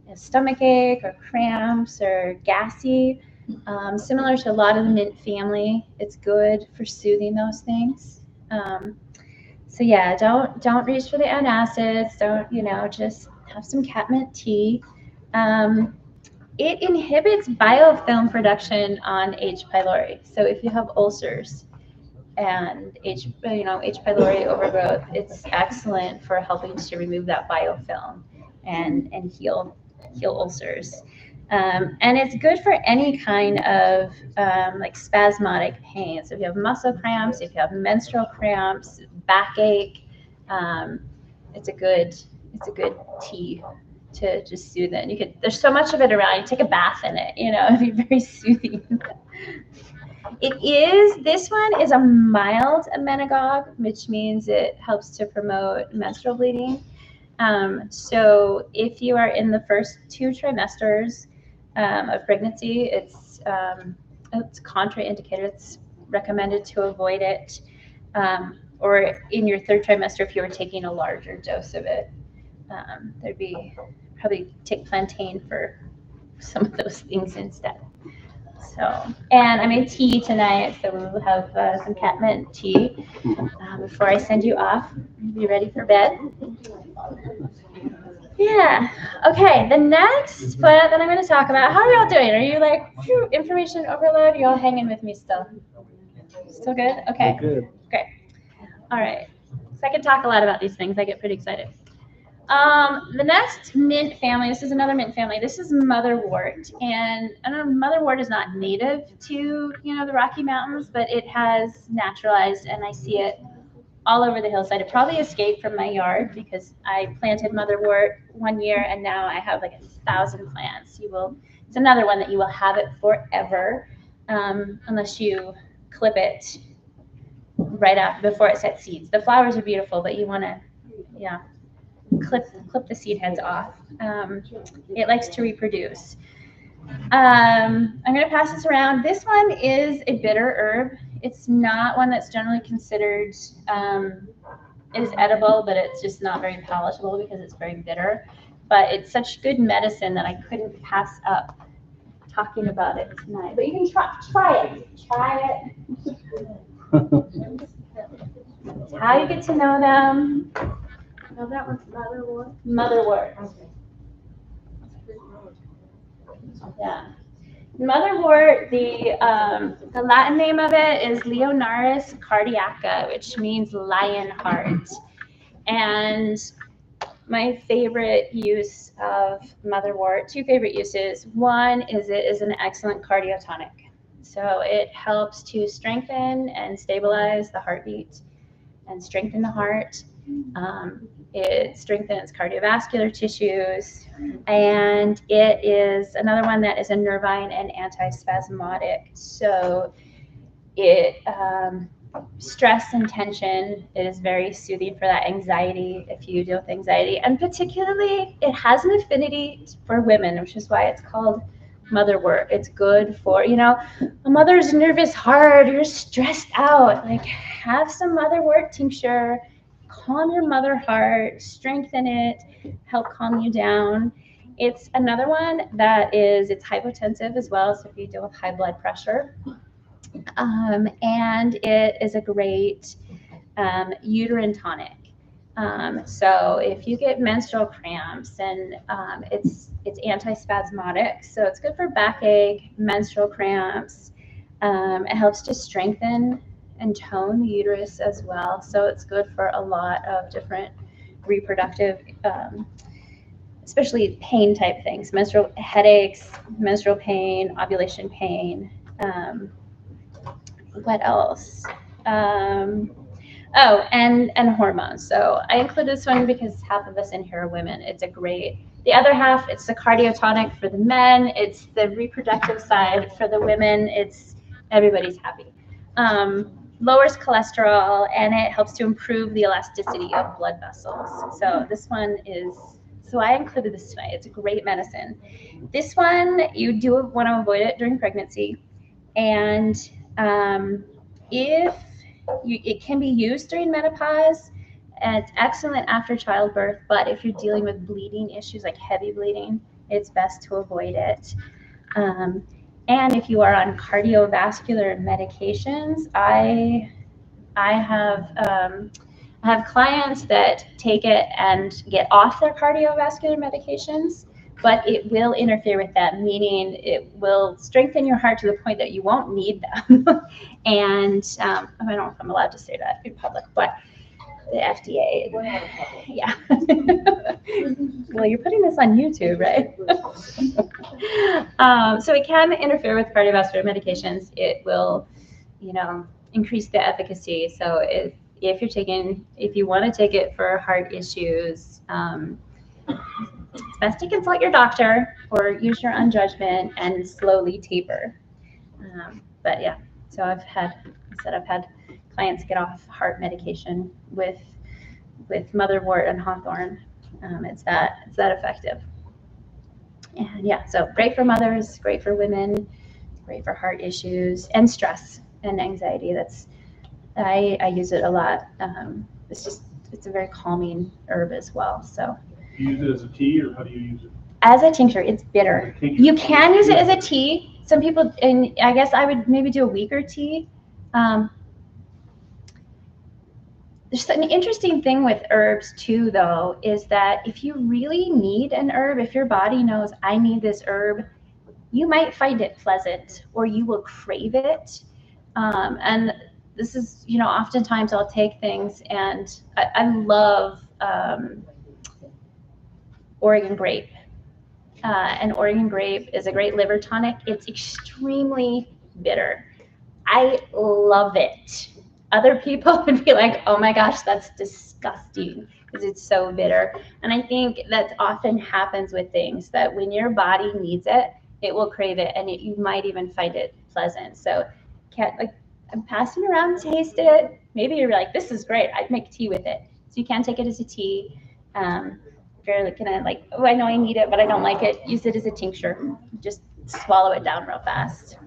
a stomach ache or cramps or gassy, similar to a lot of the mint family, it's good for soothing those things. So yeah, don't reach for the antacids. Don't just have some catmint tea. It inhibits biofilm production on H. pylori. So if you have ulcers and H. pylori overgrowth, it's excellent for helping to remove that biofilm and heal ulcers. And it's good for any kind of spasmodic pain. So if you have muscle cramps, if you have menstrual cramps, backache, it's a good tea to just soothe it. There's so much of it around. You take a bath in it, it'd be very soothing. This one is a mild emmenagogue, which means it helps to promote menstrual bleeding. So if you are in the first 2 trimesters of pregnancy, it's contraindicated. It's recommended to avoid it. Or in your 3rd trimester, if you were taking a larger dose of it, probably take plantain for some of those things instead. So, and I made tea tonight, so we'll have some catmint tea before I send you off. Be ready for bed. Yeah. Okay. The next plant that I'm going to talk about. How are y'all doing? Are you like information overload? Are y'all hanging with me still? Still good? Okay. Good. Great. All right. So I can talk a lot about these things. I get pretty excited. The next mint family, this is another mint family. This is motherwort, and I know motherwort is not native to the Rocky Mountains, but it has naturalized, and I see it all over the hillside. It probably escaped from my yard because I planted motherwort one year, and now I have like 1,000 plants. It's another one that you will have it forever, unless you clip it right after before it sets seeds. The flowers are beautiful, but you want to, clip the seed heads off. It likes to reproduce. I'm going to pass this around. This one is a bitter herb. It's not one that's generally considered is edible, but it's just not very palatable because it's very bitter. But it's such good medicine that I couldn't pass up talking about it tonight. But you can try it. Try it. It's how you get to know them. No, that one's motherwort. Motherwort. Okay. Yeah. Motherwort, the Latin name of it is Leonaris cardiaca, which means lion heart. And my favorite use of motherwort, 2 favorite uses. One is it is an excellent cardiotonic. So it helps to strengthen and stabilize the heartbeat. and strengthen the heart. It strengthens cardiovascular tissues, and it is another one that is a nervine and antispasmodic. So it stress and tension, it is very soothing for that anxiety if you deal with anxiety, and particularly it has an affinity for women, which is why it's called motherwort. It's good for, you know, a mother's nervous heart, you're stressed out, like have some motherwort tincture, calm your mother heart, strengthen it, help calm you down. It's another one that it's hypotensive as well, so if you deal with high blood pressure. And it is a great uterine tonic. So if you get menstrual cramps, and it's antispasmodic, so it's good for backache, menstrual cramps. It helps to strengthen and tone the uterus as well. So it's good for a lot of different reproductive, especially pain type things, menstrual headaches, menstrual pain, ovulation pain. What else? Oh, and hormones. So I included this one because half of us in here are women. It's a great, the other half, it's the cardiotonic for the men. It's the reproductive side for the women. It's everybody's happy. Lowers cholesterol, and it helps to improve the elasticity of blood vessels. So this one is, so I included this tonight. It's a great medicine. This one, you do want to avoid it during pregnancy. And if it can be used during menopause, and it's excellent after childbirth, but if you're dealing with bleeding issues like heavy bleeding, it's best to avoid it. And if you are on cardiovascular medications, I have clients that take it and get off their cardiovascular medications, but it will interfere with them, meaning it will strengthen your heart to the point that you won't need them. And I don't know if I'm allowed to say that in public, but the FDA, yeah. Well, you're putting this on YouTube, right? So it can interfere with cardiovascular medications. It will, increase the efficacy. So if you want to take it for heart issues, it's best to consult your doctor or use your own judgment and slowly taper. But yeah, so I've had clients get off heart medication with motherwort and hawthorn. It's that effective. And yeah, so great for mothers, great for women, great for heart issues and stress and anxiety. I use it a lot. It's a very calming herb as well. So Do you use it as a tea, or how do you use it? as a tincture, it's bitter. You can use it as a tea. Some people, and I guess I would maybe do a weaker tea. There's an interesting thing with herbs too, though, is that if you really need an herb, if your body knows I need this herb, you might find it pleasant or you will crave it. And this is, oftentimes I'll take things, and I love Oregon grape. And Oregon grape is a great liver tonic. It's extremely bitter. I love it. Other people would be like, oh my gosh, that's disgusting because it's so bitter. And I think that often happens with things, that when your body needs it, it will crave it, and you might even find it pleasant. So I'm passing around, taste it. Maybe you're like, this is great. I'd make tea with it. So you can take it as a tea. If you're gonna oh, I know I need it, but I don't like it, use it as a tincture. Just swallow it down real fast.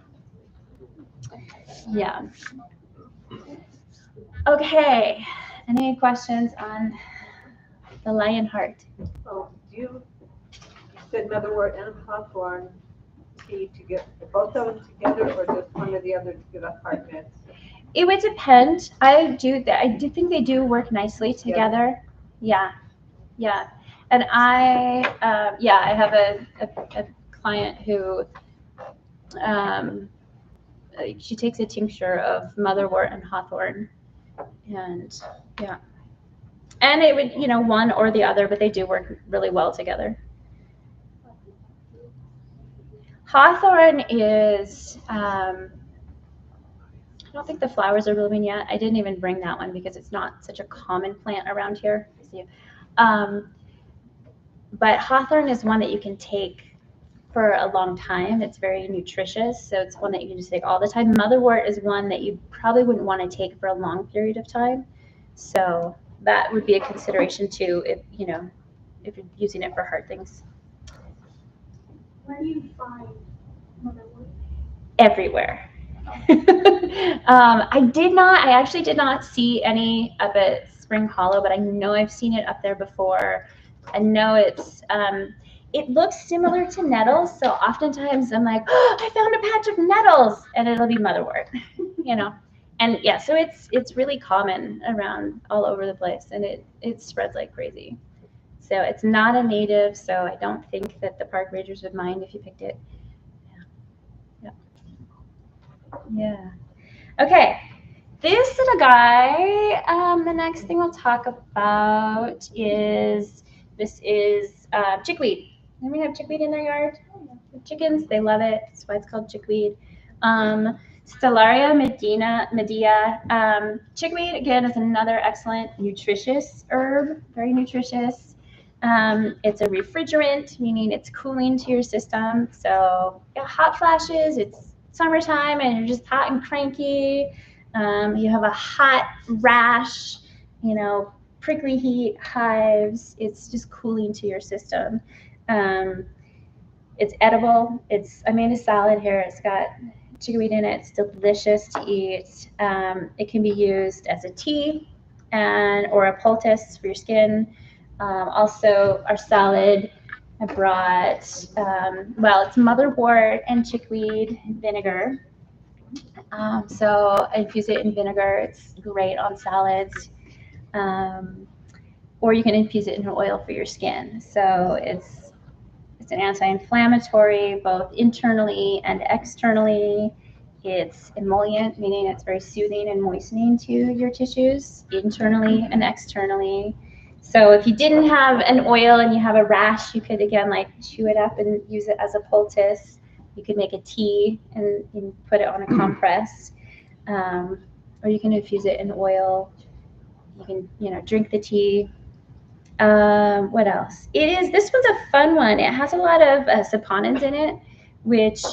Yeah. Okay. Any questions on the lion heart? Oh, you said motherwort and hawthorn tea to get both of them together, or just one or the other to give us heart meds? It would depend. I do think they do work nicely together. Yeah. And I have a client who she takes a tincture of motherwort and hawthorn, and yeah, and it would one or the other, but they do work really well together. Hawthorn is don't think the flowers are blooming yet. I didn't even bring that one because it's not such a common plant around here. But hawthorn is one that you can take for a long time. It's very nutritious, so it's one that you can just take all the time. Motherwort is one that you probably wouldn't want to take for a long period of time. So that would be a consideration too, if if you're using it for heart things. Where do you find motherwort? Everywhere. I actually did not see any up at Spring Hollow, but I know I've seen it up there before. I know it looks similar to nettles, so oftentimes I'm like, oh, I found a patch of nettles, and it'll be motherwort, And yeah, so it's really common around all over the place, and it spreads like crazy. So it's not a native, so I don't think that the park rangers would mind if you picked it. Yeah. Okay. This little guy, the next thing we'll talk about is chickweed. Anybody have chickweed in their yard? The chickens, they love it. That's why it's called chickweed. Stellaria medea. Chickweed, again, is another excellent nutritious herb, very nutritious. It's a refrigerant, meaning it's cooling to your system. So hot flashes, it's summertime and you're just hot and cranky. You have a hot rash, prickly heat, hives. It's just cooling to your system. It's edible. I made a salad here. It's got chickweed in it. It's delicious to eat. It can be used as a tea or a poultice for your skin. Also, our salad, I brought, it's motherwort and chickweed vinegar. So I infuse it in vinegar. It's great on salads. Or you can infuse it in oil for your skin. So it's an anti-inflammatory, both internally and externally. It's emollient, meaning it's very soothing and moistening to your tissues, internally and externally. So if you didn't have an oil and you have a rash, you could, again, chew it up and use it as a poultice. You could make a tea and put it on a compress. Or you can infuse it in oil. You can, drink the tea. What else? This one's a fun one. It has a lot of saponins in it, which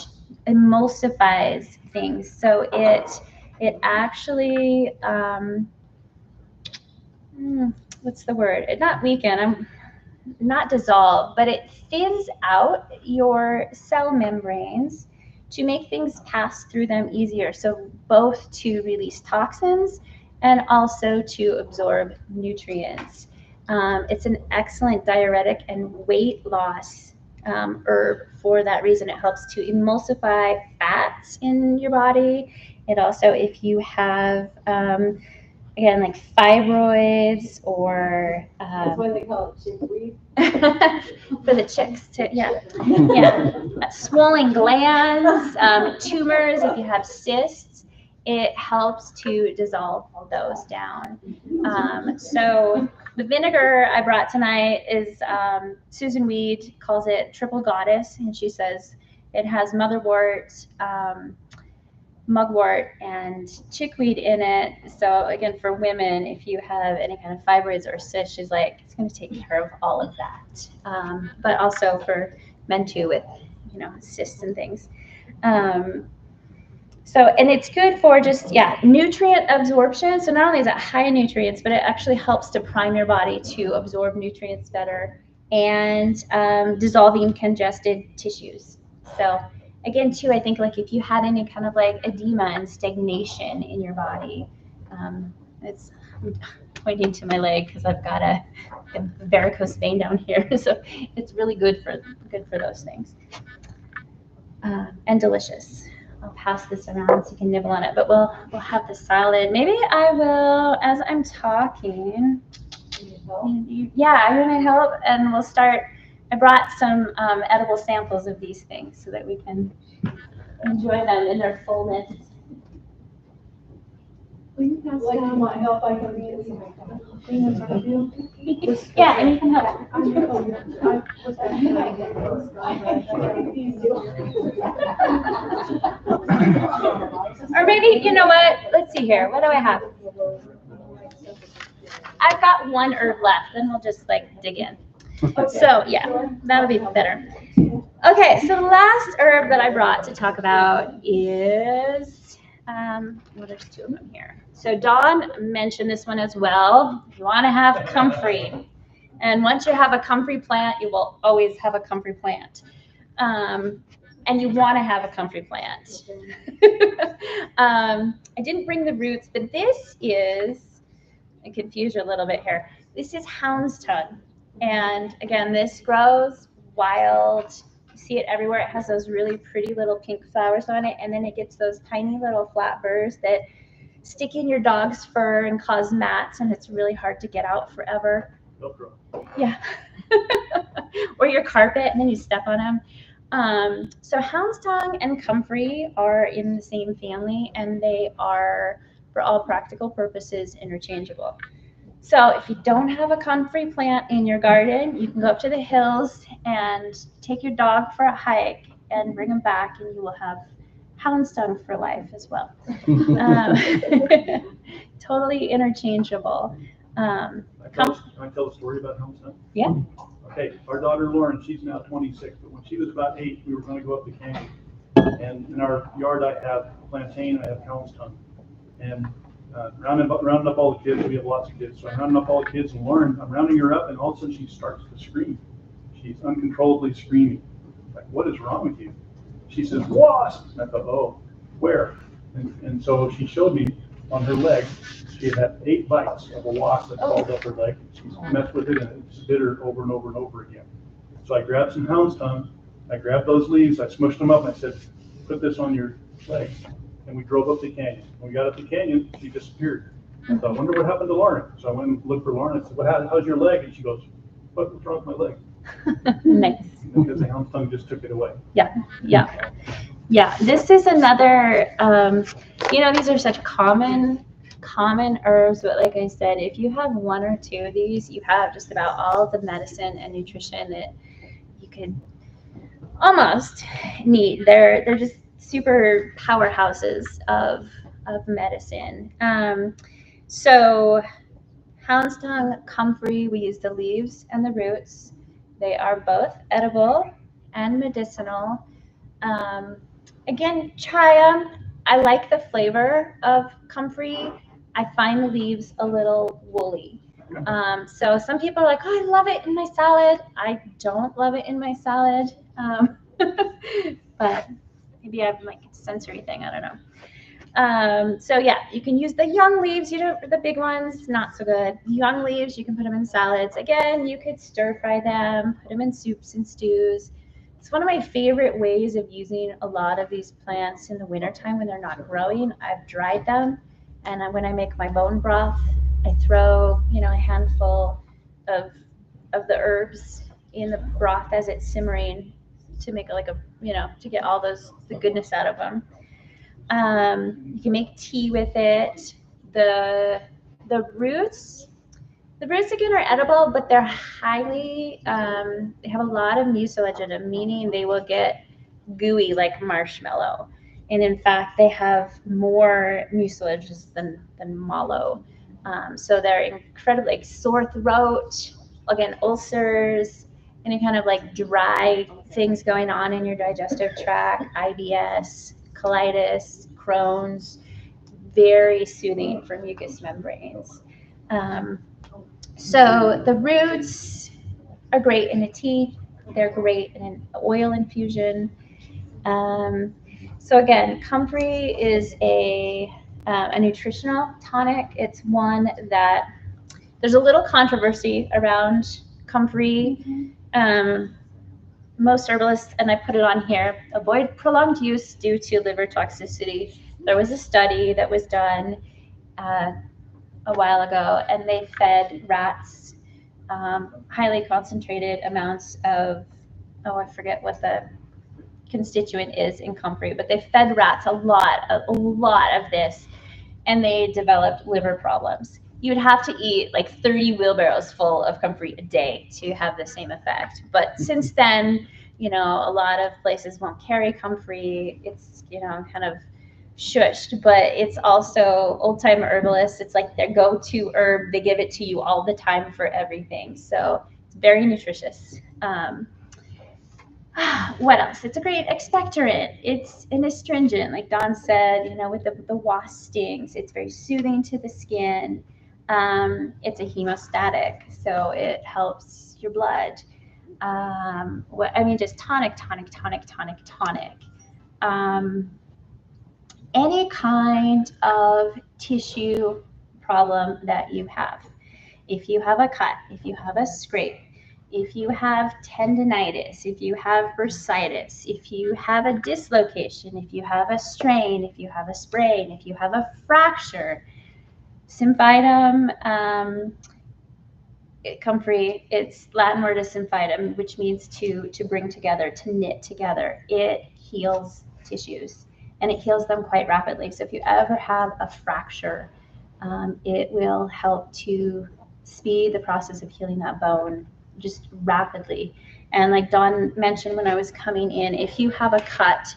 emulsifies things. So it actually, what's the word? Not weaken, not dissolve, but it thins out your cell membranes to make things pass through them easier. So both to release toxins and also to absorb nutrients. It's an excellent diuretic and weight loss herb for that reason. It helps to emulsify fats in your body. It also, if you have, again, like fibroids or That's why they call it chickweed. for the chicks too, yeah. Swollen glands, tumors, if you have cysts, it helps to dissolve those down. So the vinegar I brought tonight is Susan Weed calls it Triple Goddess, and she says it has motherwort, mugwort, and chickweed in it. So again, for women, if you have any kind of fibroids or cysts, she's like, it's going to take care of all of that. But also for men too, with cysts and things. And it's good for just, nutrient absorption. So not only is it high in nutrients, but it actually helps to prime your body to absorb nutrients better and dissolving congested tissues. So again, too, I think if you had any kind of edema and stagnation in your body, I'm pointing to my leg because I've got a varicose vein down here. So it's really good for those things. And delicious. I'll pass this around so you can nibble on it, but we'll have the salad. Maybe I will, as I'm talking. Yeah, I'm gonna help, and we'll start. I brought some edible samples of these things so that we can enjoy them in their fullness. Will you pass down what help I can use? Yeah, and you can help. All Or maybe, you know what? Let's see here. What do I have? I've got one herb left, then we'll just like dig in. So yeah, that'll be better. Okay, so the last herb that I brought to talk about is, well, there's two of them here. So Dawn mentioned this one as well. You want to have comfrey. And once you have a comfrey plant, you will always have a comfrey plant. And you want to have a comfrey plant. I didn't bring the roots, but this is, I confused you a little bit here. This is hound's tongue. And again, this grows wild. You see it everywhere. It has those really pretty little pink flowers on it. And then it gets those tiny little flat burrs that stick in your dog's fur and cause mats. And it's really hard to get out forever. Velcro. Yeah. Or your carpet, and then you step on them. So hound's tongue and comfrey are in the same family, and they are, for all practical purposes, interchangeable. So if you don't have a comfrey plant in your garden, you can go up to the hills and take your dog for a hike and bring him back, and you will have hound's tongue for life as well. Totally interchangeable. Can I tell a story about hound's tongue? Yeah. Okay, our daughter Lauren, she's now 26, but when she was about 8, we were going to go up the canyon. And in our yard, I have plantain, I have hound's tongue. And rounding up all the kids, we have lots of kids. So I'm rounding up all the kids, and Lauren, I'm rounding her up, and all of a sudden she starts to scream. She's uncontrollably screaming. Like, what is wrong with you? She says, wasp! And I thought, oh, where? And so she showed me on her leg, she had 8 bites of a wasp that crawled up her leg. She's messed with it, and it's bit her over and over and over again. So I grabbed some hound's tongue, I grabbed those leaves, I smushed them up, and I said, put this on your leg. And we drove up the canyon. When we got up the canyon, she disappeared. I thought, I wonder what happened to Lauren. So I went and looked for Lauren. I said, how's your leg? And she goes, what's wrong with my leg? Nice. Because the hound's tongue just took it away. Yeah. This is another, these are such common herbs, but like I said, if you have 1 or 2 of these, you have just about all the medicine and nutrition that you could almost need. They're just super powerhouses of medicine. So hound's tongue, comfrey, we use the leaves and the roots. They are both edible and medicinal. Again, try them. I like the flavor of comfrey. I find the leaves a little woolly. So some people are like, oh, I love it in my salad. I don't love it in my salad. But maybe I have like a sensory thing. I don't know. So yeah, you can use the young leaves. The big ones, not so good. Young leaves, you can put them in salads. Again, you could stir fry them, put them in soups and stews. It's one of my favorite ways of using a lot of these plants in the wintertime when they're not growing. I've dried them, and when I make my bone broth, I throw, a handful of the herbs in the broth as it's simmering to make it like to get all the goodness out of them. You can make tea with it. The roots again are edible, but they're highly, they have a lot of mucilage in them, meaning they will get gooey like marshmallow. And in fact, they have more mucilage than mallow. So they're incredibly like sore throat, again, ulcers, any kind of like dry things going on in your digestive tract, IBS, colitis, Crohn's, very soothing for mucous membranes. So the roots are great in a tea. They're great in an oil infusion. So again, comfrey is a nutritional tonic. It's one that there's a little controversy around comfrey. Most herbalists, and I put it on here, avoid prolonged use due to liver toxicity. There was a study that was done a while ago, and they fed rats highly concentrated amounts of, I forget what the constituent is in comfrey, but they fed rats a lot of this, and they developed liver problems. You would have to eat like 30 wheelbarrows full of comfrey a day to have the same effect. But since then, a lot of places won't carry comfrey. It's, kind of shushed, but it's also old-time herbalists. It's like their go-to herb. They give it to you all the time for everything. So it's very nutritious. What else? It's a great expectorant. It's an astringent, like Dawn said, with the wasp stings. It's very soothing to the skin. It's a hemostatic, so it helps your blood. Just tonic. Any kind of tissue problem that you have. If you have a cut, if you have a scrape, if you have tendinitis, if you have bursitis, if you have a dislocation, if you have a strain, if you have a sprain, if you have a fracture, symphytum, comfrey, it's Latin word is symphytum, which means to bring together, to knit together. It heals tissues, and it heals them quite rapidly. So if you ever have a fracture, it will help to speed the process of healing that bone just rapidly. And like Dawn mentioned when I was coming in, if you have a cut,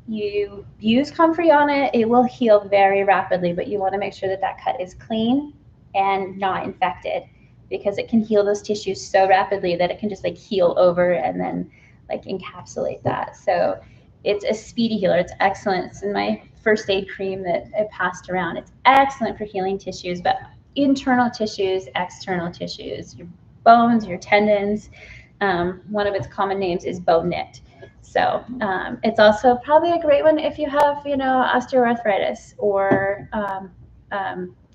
you use comfrey on it, it will heal very rapidly, but you want to make sure that that cut is clean and not infected, because it can heal those tissues so rapidly that it can just like heal over and then like encapsulate that. So it's a speedy healer. It's excellent. It's in my first aid cream that I passed around. It's excellent for healing tissues, but internal tissues, external tissues, your bones, your tendons. One of its common names is bone knit. So it's also probably a great one if you have, osteoarthritis or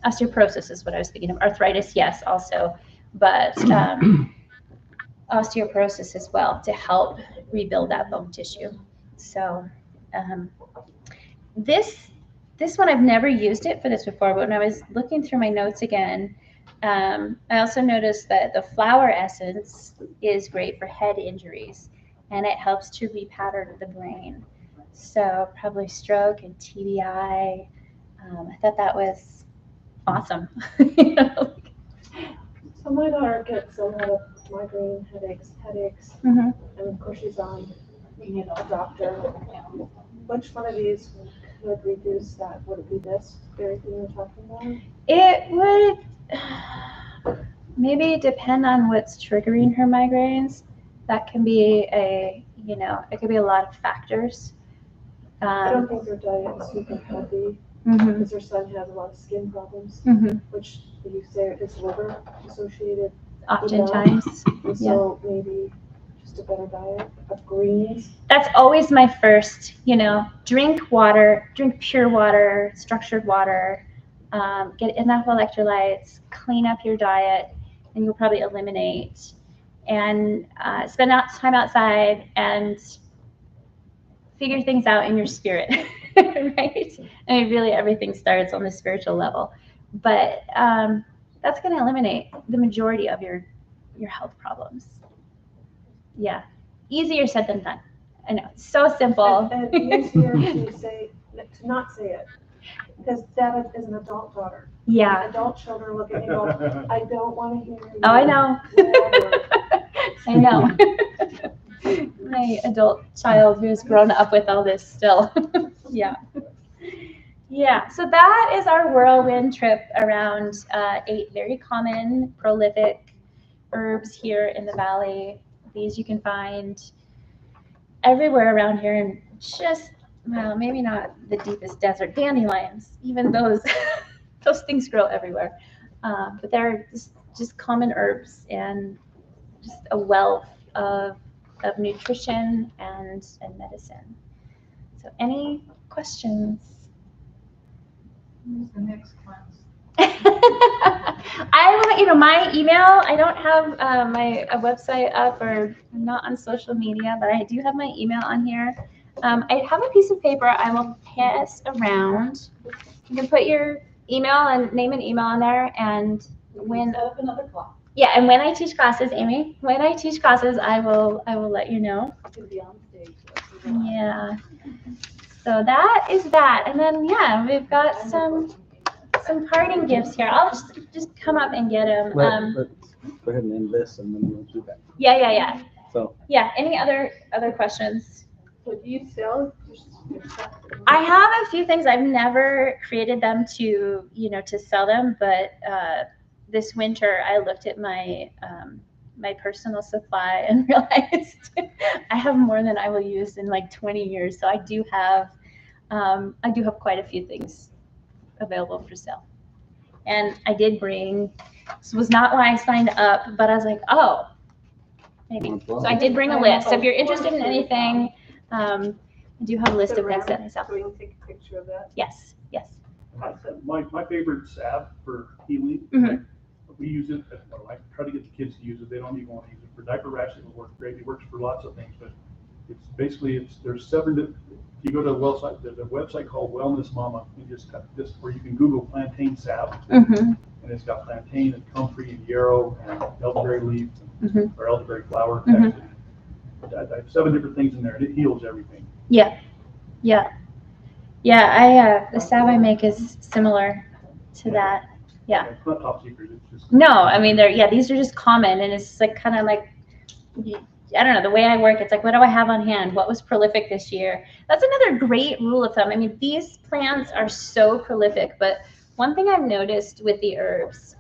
osteoporosis is what I was thinking of. Arthritis, yes, also, but osteoporosis as well, to help rebuild that bone tissue. So this one, I've never used it for this before, but when I was looking through my notes again, I also noticed that the flower essence is great for head injuries, and it helps to repattern the brain. So probably stroke and TBI. I thought that was awesome. So my daughter gets a lot of migraine headaches, Mhm. and of course she's on, a doctor. Which one of these would reduce that? Would it be this very thing you're talking about? It would maybe depend on what's triggering her migraines. That can be it could be a lot of factors. I don't think their diet is super healthy, Mhm. because her son has a lot of skin problems, Mhm. which you say is liver associated. Oftentimes. And so maybe just a better diet of greens. That's always my first, drink water, drink pure water, structured water, get enough electrolytes, clean up your diet, and you'll probably eliminate. And spend time outside and figure things out in your spirit, right? I mean, really, everything starts on the spiritual level. But that's going to eliminate the majority of your health problems. Yeah. Easier said than done. I know, it's so simple. And easier to not say it, because Deb is an adult daughter. Yeah. Adult children look at you and go, I don't want to hear you. Oh, I know. I know. My adult child who's grown up with all this still. Yeah. Yeah, so that is our whirlwind trip around 8 very common, prolific herbs here in the valley. These you can find everywhere around here, and maybe not the deepest desert. Dandelions, even those those things grow everywhere. But they're just common herbs and just a wealth of nutrition and medicine. So any questions? Who's the next class? My email, I don't have my website up, or I'm not on social media, but I do have my email on here. I have a piece of paper I will pass around. You can put your email and name and email on there, and when Set up another class. yeah, and when I teach classes, Amy, when I teach classes, I will let you know. To be on stage. Yeah. So that is that, and then we've got some parting gifts here. I'll just come up and get them. Let's go ahead and end this, and then we'll do that. Yeah. So Yeah. Any other questions? Would you sell yourself? I have a few things. I've never created them to, to sell them, but this winter I looked at my my personal supply and realized I have more than I will use in like 20 years. So I do have quite a few things available for sale. And I did bring, this was not why I signed up, but I was like, oh, maybe. So I did bring a list. So if you're interested in anything, I do have a list of things that I sell. So we can take a picture of that. Yes, yes. My favorite salve for healing, Mhm. we use it, well, I try to get the kids to use it, they don't even want to use it. For diaper rash, it'll work great, it works for lots of things, but it's basically, there's 7, if you go to a website, there's a website called Wellness Mama, you just got this, where you can Google plantain salve, Mhm. and it's got plantain and comfrey and yarrow and elderberry leaf, Mhm. or elderberry flower. Mhm. I have 7 different things in there, and it heals everything. Yeah, yeah, yeah. The salve I make is similar to that. Yeah. It's not top secret, it's just. No, I mean these are just common, and it's like kind of like, I don't know, the way I work, it's like, what do I have on hand? What was prolific this year? That's another great rule of thumb. I mean, these plants are so prolific, but one thing I've noticed with the herbs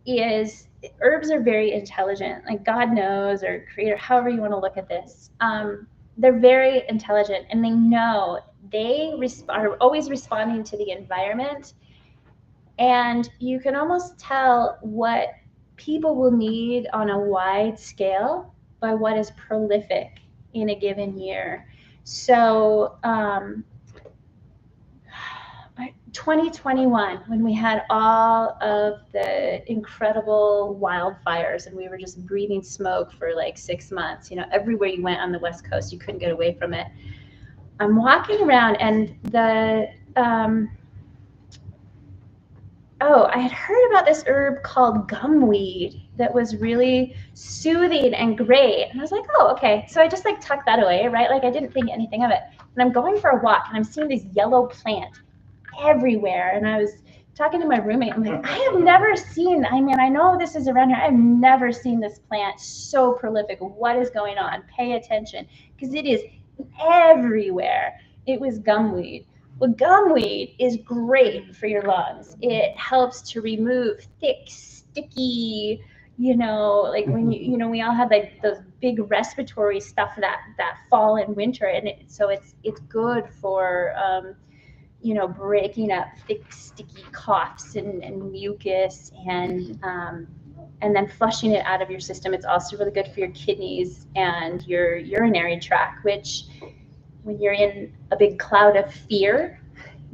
is herbs are very intelligent. Like God knows, or creator, however you want to look at this. They're very intelligent, and they know they are always responding to the environment. And you can almost tell what people will need on a wide scale by what is prolific in a given year. So 2021, when we had all of the incredible wildfires and we were just breathing smoke for like 6 months, everywhere you went on the West Coast, you couldn't get away from it. I'm walking around, and I had heard about this herb called gumweed that was really soothing and great. And I was like, oh, okay. So I just like tucked that away, right? Like I didn't think anything of it. And I'm going for a walk, and I'm seeing this yellow plant everywhere. And I was talking to my roommate. I'm like, I have never seen, I mean, I know this is around here. I've never seen this plant so prolific. What is going on? Pay attention, because it is everywhere. It was gumweed. Well, gumweed is great for your lungs. It helps to remove thick, sticky, like when we all had like those big respiratory stuff that fall and winter, and so it's good for breaking up thick, sticky coughs and mucus, and then flushing it out of your system. It's also really good for your kidneys and your urinary tract, which when you're in a big cloud of fear,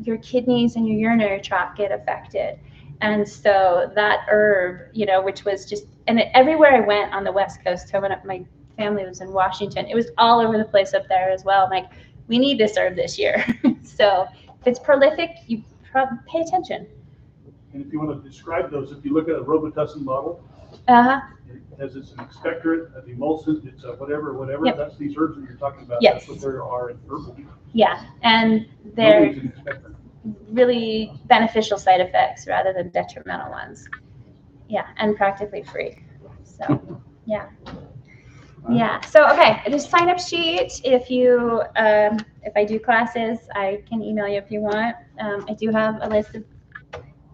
your kidneys and your urinary tract get affected. And so that herb, which was just, and everywhere I went on the West Coast, so when my family was in Washington, it was all over the place up there as well. I'm like, we need this herb this year. So if it's prolific, you pay attention. And if you want to describe those, if you look at a Robitussin bottle, Uh-huh. it has it's an expectorant, an emulsant, it's a whatever, Yep. That's these herbs that you're talking about. Yes. That's what there are in herbal. Yeah, and they're Normally it's an expectorant. really beneficial side effects rather than detrimental ones. Yeah, and practically free. So, yeah. Yeah. So, okay, just sign up sheet. If you, if I do classes, I can email you if you want. I do have a list of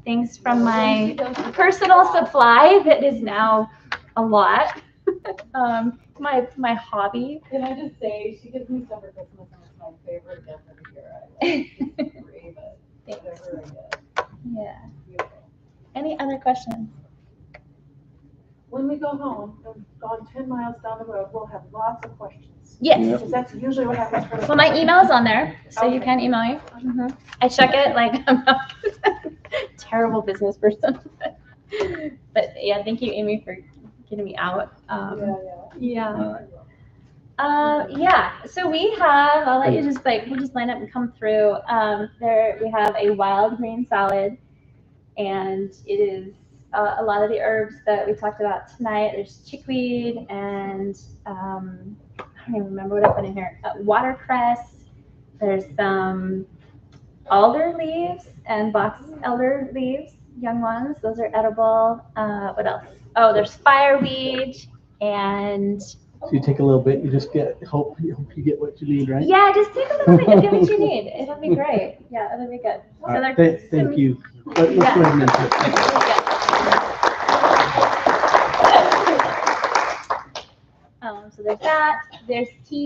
things from my personal supply that is now a lot. My hobby. Can I just say, she gives me some for Christmas, and it's my favorite gift of the year. I like free, but whatever I get. Yeah. Beautiful. Any other questions? When we go home, and gone 10 miles down the road, we'll have lots of questions. Yes. Because that's usually what happens for the. Well, my email is on there, so you Okay. can email me. Mhm. I check it like I'm a terrible business person. But yeah, thank you, Amy, for getting me out. Yeah. So we have, I'll let you just we'll just line up and come through. There we have a wild green salad, and it is a lot of the herbs that we talked about tonight. There's chickweed and I don't even remember what I put in here. Watercress. There's some alder leaves and box elder leaves, young ones. Those are edible. What else? Oh, there's fireweed and So you take a little bit, you just hope you get what you need, right? Yeah, just take a little bit, you'll get what you need. It'll be great. Yeah, it'll be good. All So right, there's thank some- you. Let's go ahead and enter it. Thank you. So there's that. There's tea.